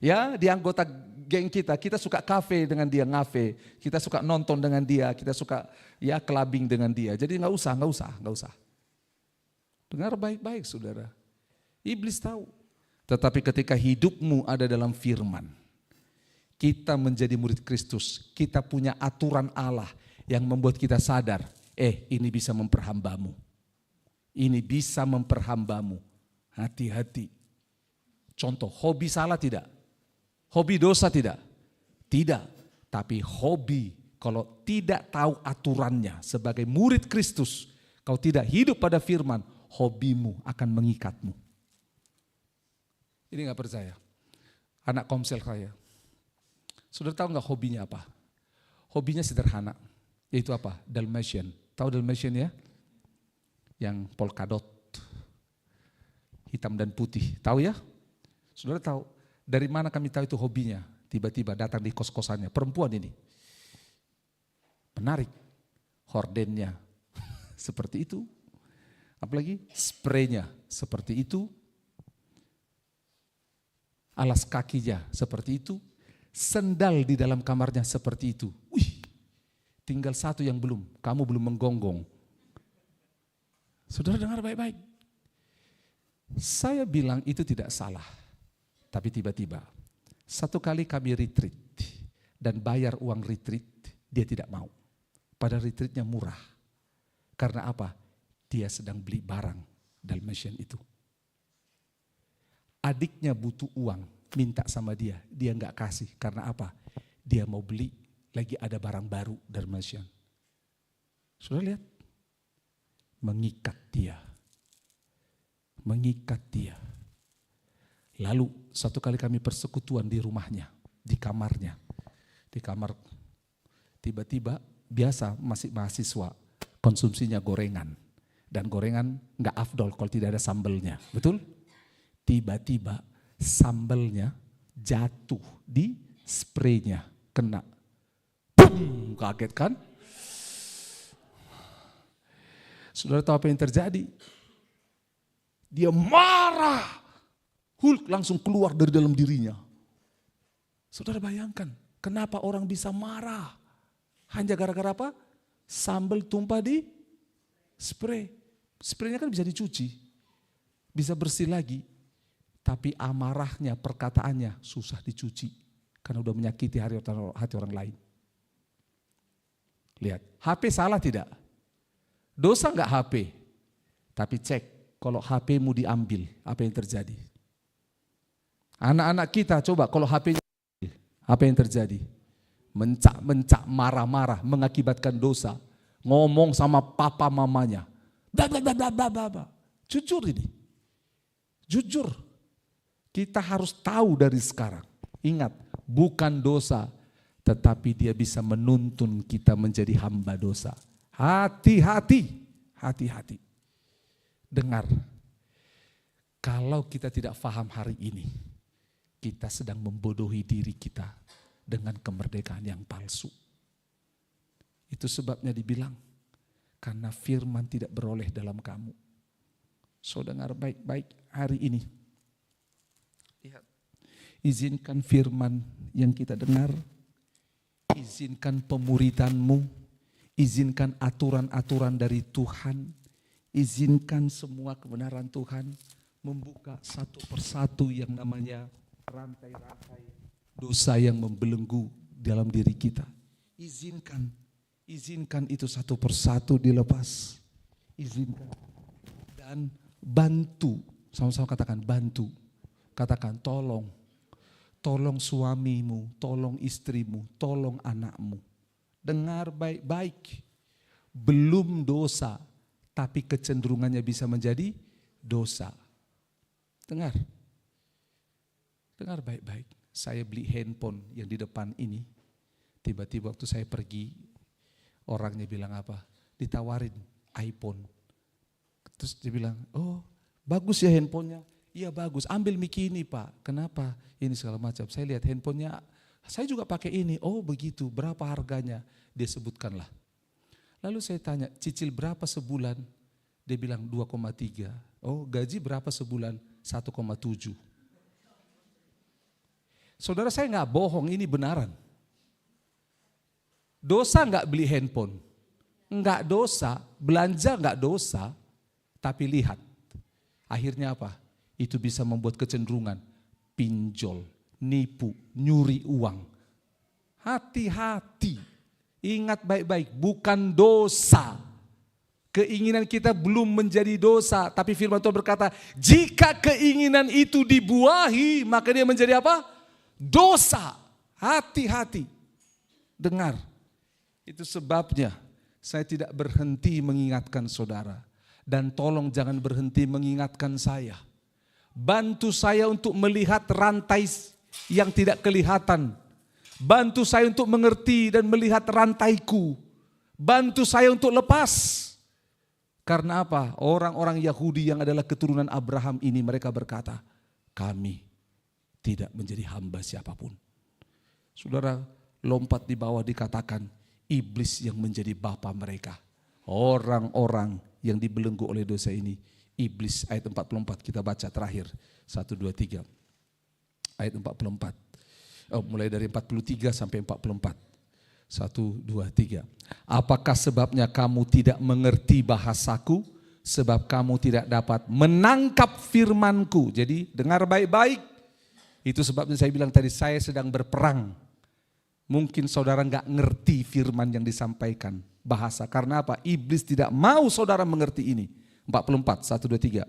A: Ya, dia anggota geng kita. Kita suka kafe dengan dia, ngafe. Kita suka nonton dengan dia. Kita suka ya clubbing dengan dia. Jadi gak usah. Dengar baik-baik saudara. Iblis tahu. Tetapi ketika hidupmu ada dalam firman, kita menjadi murid Kristus, kita punya aturan Allah yang membuat kita sadar, ini bisa memperhambamu. Ini bisa memperhambamu. Hati-hati. Contoh, hobi salah tidak? Hobi dosa tidak? Tidak. Tapi hobi kalau tidak tahu aturannya sebagai murid Kristus, kau tidak hidup pada firman, hobimu akan mengikatmu. Ini gak percaya. Anak komsel saya. Saudara tahu gak hobinya apa? Hobinya sederhana. Yaitu apa? Dalmatian. Tahu Dalmatian ya? Yang polkadot. Hitam dan putih. Tahu ya? Saudara tahu dari mana kami tahu itu hobinya? Tiba-tiba datang di kos-kosannya. Perempuan ini. Menarik. Hordennya. Seperti itu. Apalagi spraynya. Seperti itu. Alas kakinya seperti itu, sendal di dalam kamarnya seperti itu. Wih, tinggal satu yang belum, kamu belum menggonggong. Saudara dengar baik-baik. Saya bilang itu tidak salah, tapi tiba-tiba satu kali kami retreat dan bayar uang retreat, dia tidak mau. Padahal retreatnya murah. Karena apa? Dia sedang beli barang Dalmatian itu. Adiknya butuh uang, minta sama dia nggak kasih. Karena apa? Dia mau beli, lagi ada barang baru Dalmatian. Sudah lihat? Mengikat dia. Lalu satu kali kami persekutuan di rumahnya, di kamarnya. Di kamar, tiba-tiba biasa masih mahasiswa, konsumsinya gorengan. Dan gorengan nggak afdol kalau tidak ada sambelnya, betul? Tiba-tiba sambelnya jatuh di spraynya, kena. Boom, kaget kan? Saudara tahu apa yang terjadi? Dia marah. Hulk langsung keluar dari dalam dirinya. Saudara bayangkan, kenapa orang bisa marah? Hanya gara-gara apa? Sambal tumpah di spray. Spraynya kan bisa dicuci, bisa bersih lagi. Tapi amarahnya, perkataannya susah dicuci. Karena udah menyakiti hati orang lain. Lihat, HP salah tidak? Dosa enggak HP? Tapi cek, kalau HP-mu diambil, apa yang terjadi? Anak-anak kita coba kalau HP-nya diambil, apa yang terjadi? Mencak-mencak, marah-marah, mengakibatkan dosa. Ngomong sama papa mamanya. Bla bla bla bla bla bla. Jujur ini. Jujur. Kita harus tahu dari sekarang. Ingat, bukan dosa, tetapi dia bisa menuntun kita menjadi hamba dosa. Hati-hati, hati-hati. Dengar, kalau kita tidak paham hari ini, kita sedang membodohi diri kita dengan kemerdekaan yang palsu. Itu sebabnya dibilang, karena firman tidak beroleh dalam kamu. So dengar baik-baik hari ini. Lihat, izinkan firman yang kita dengar, izinkan pemuridanmu, izinkan aturan-aturan dari Tuhan, izinkan semua kebenaran Tuhan membuka satu persatu yang namanya rantai-rantai dosa yang membelenggu dalam diri kita. Izinkan itu satu persatu dilepas. Izinkan dan bantu, sama-sama katakan bantu. Katakan tolong suamimu, tolong istrimu, tolong anakmu. Dengar baik-baik, belum dosa, tapi kecenderungannya bisa menjadi dosa. Dengar baik-baik. Saya beli handphone yang di depan ini, tiba-tiba waktu saya pergi, orangnya bilang apa? Ditawarin iPhone. Terus dia bilang, oh bagus ya handphonenya. Iya bagus, ambil mic ini Pak. Kenapa? Ini segala macam. Saya lihat handphonenya, saya juga pakai ini. Oh begitu, berapa harganya? Dia sebutkanlah. Lalu saya tanya, cicil berapa sebulan? Dia bilang 2,3. Oh gaji berapa sebulan? 1,7. Saudara, saya nggak bohong, ini benaran. Dosa nggak beli handphone? Nggak dosa, belanja nggak dosa. Tapi lihat, akhirnya apa? Itu bisa membuat kecenderungan pinjol, nipu, nyuri uang. Hati-hati, ingat baik-baik, bukan dosa. Keinginan kita belum menjadi dosa, tapi firman Tuhan berkata, jika keinginan itu dibuahi, maka dia menjadi apa? Dosa. Hati-hati. Dengar, itu sebabnya saya tidak berhenti mengingatkan saudara. Dan tolong jangan berhenti mengingatkan saya. Bantu saya untuk melihat rantai yang tidak kelihatan. Bantu saya untuk mengerti dan melihat rantaiku. Bantu saya untuk lepas. Karena apa? Orang-orang Yahudi yang adalah keturunan Abraham ini mereka berkata, kami tidak menjadi hamba siapapun. Saudara, lompat di bawah dikatakan, iblis yang menjadi bapa mereka. Orang-orang yang dibelenggu oleh dosa ini. Iblis, ayat 44 kita baca terakhir. 1, 2, 3. Ayat 44. Mulai dari 43 sampai 44. 1, 2, 3. Apakah sebabnya kamu tidak mengerti bahasaku? Sebab kamu tidak dapat menangkap firmanku. Jadi dengar baik-baik. Itu sebabnya saya bilang tadi, saya sedang berperang. Mungkin saudara nggak ngerti firman yang disampaikan. Bahasa, karena apa? Iblis tidak mau saudara mengerti ini. 44, 1, 2, 3.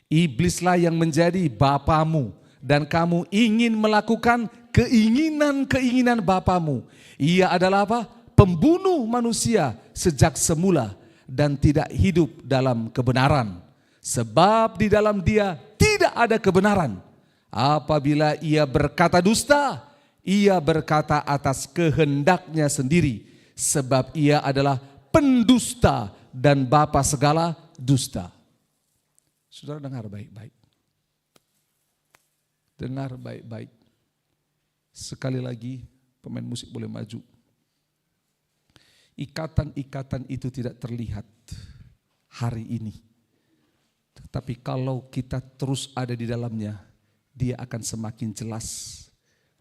A: Iblislah yang menjadi bapamu dan kamu ingin melakukan keinginan-keinginan bapamu. Ia adalah apa? Pembunuh manusia sejak semula dan tidak hidup dalam kebenaran. Sebab di dalam dia tidak ada kebenaran. Apabila ia berkata dusta, ia berkata atas kehendaknya sendiri. Sebab ia adalah pendusta dan bapa segala dusta. Saudara dengar baik-baik. Dengar baik-baik. Sekali lagi pemain musik boleh maju. Ikatan-ikatan itu tidak terlihat hari ini. Tetapi kalau kita terus ada di dalamnya, dia akan semakin jelas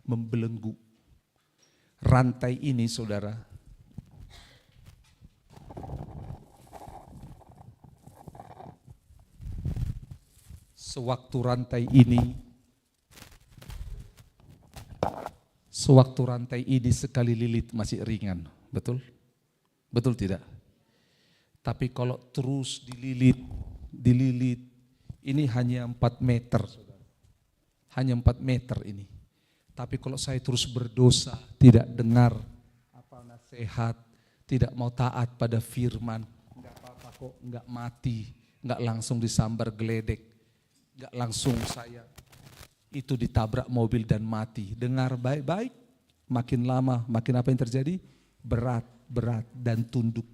A: membelenggu. Rantai ini saudara, sewaktu rantai ini sekali lilit masih ringan, betul? Betul tidak? Tapi kalau terus dililit, ini hanya 4 meter, hanya 4 meter ini. Tapi kalau saya terus berdosa, tidak dengar apa nasihat, tidak mau taat pada firman, enggak apa-apa kok, enggak mati, enggak langsung disambar geledek. Gak langsung saya itu ditabrak mobil dan mati. Dengar baik-baik, makin lama makin apa yang terjadi? Berat dan tunduk.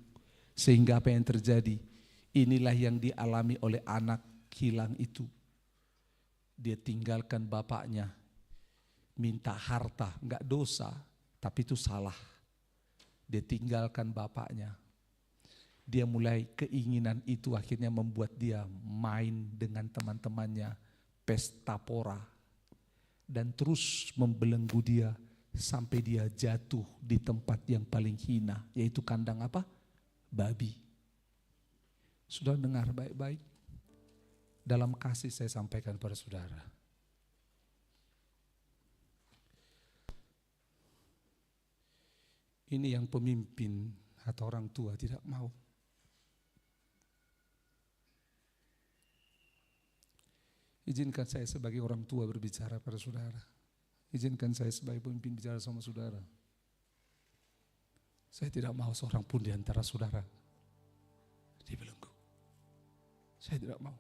A: Sehingga apa yang terjadi? Inilah yang dialami oleh anak hilang itu. Dia tinggalkan bapaknya, minta harta, gak dosa, tapi itu salah. Dia tinggalkan bapaknya. Dia mulai keinginan itu akhirnya membuat dia main dengan teman-temannya, pesta pora. Dan terus membelenggu dia sampai dia jatuh di tempat yang paling hina, yaitu kandang apa? Babi. Sudah dengar baik-baik? Dalam kasih saya sampaikan pada saudara. Ini yang pemimpin atau orang tua tidak mau. Izinkan saya sebagai orang tua berbicara pada saudara. Izinkan saya sebagai pemimpin bicara sama saudara. Saya tidak mau seorang pun di antara saudara dibelenggu. Saya tidak mau.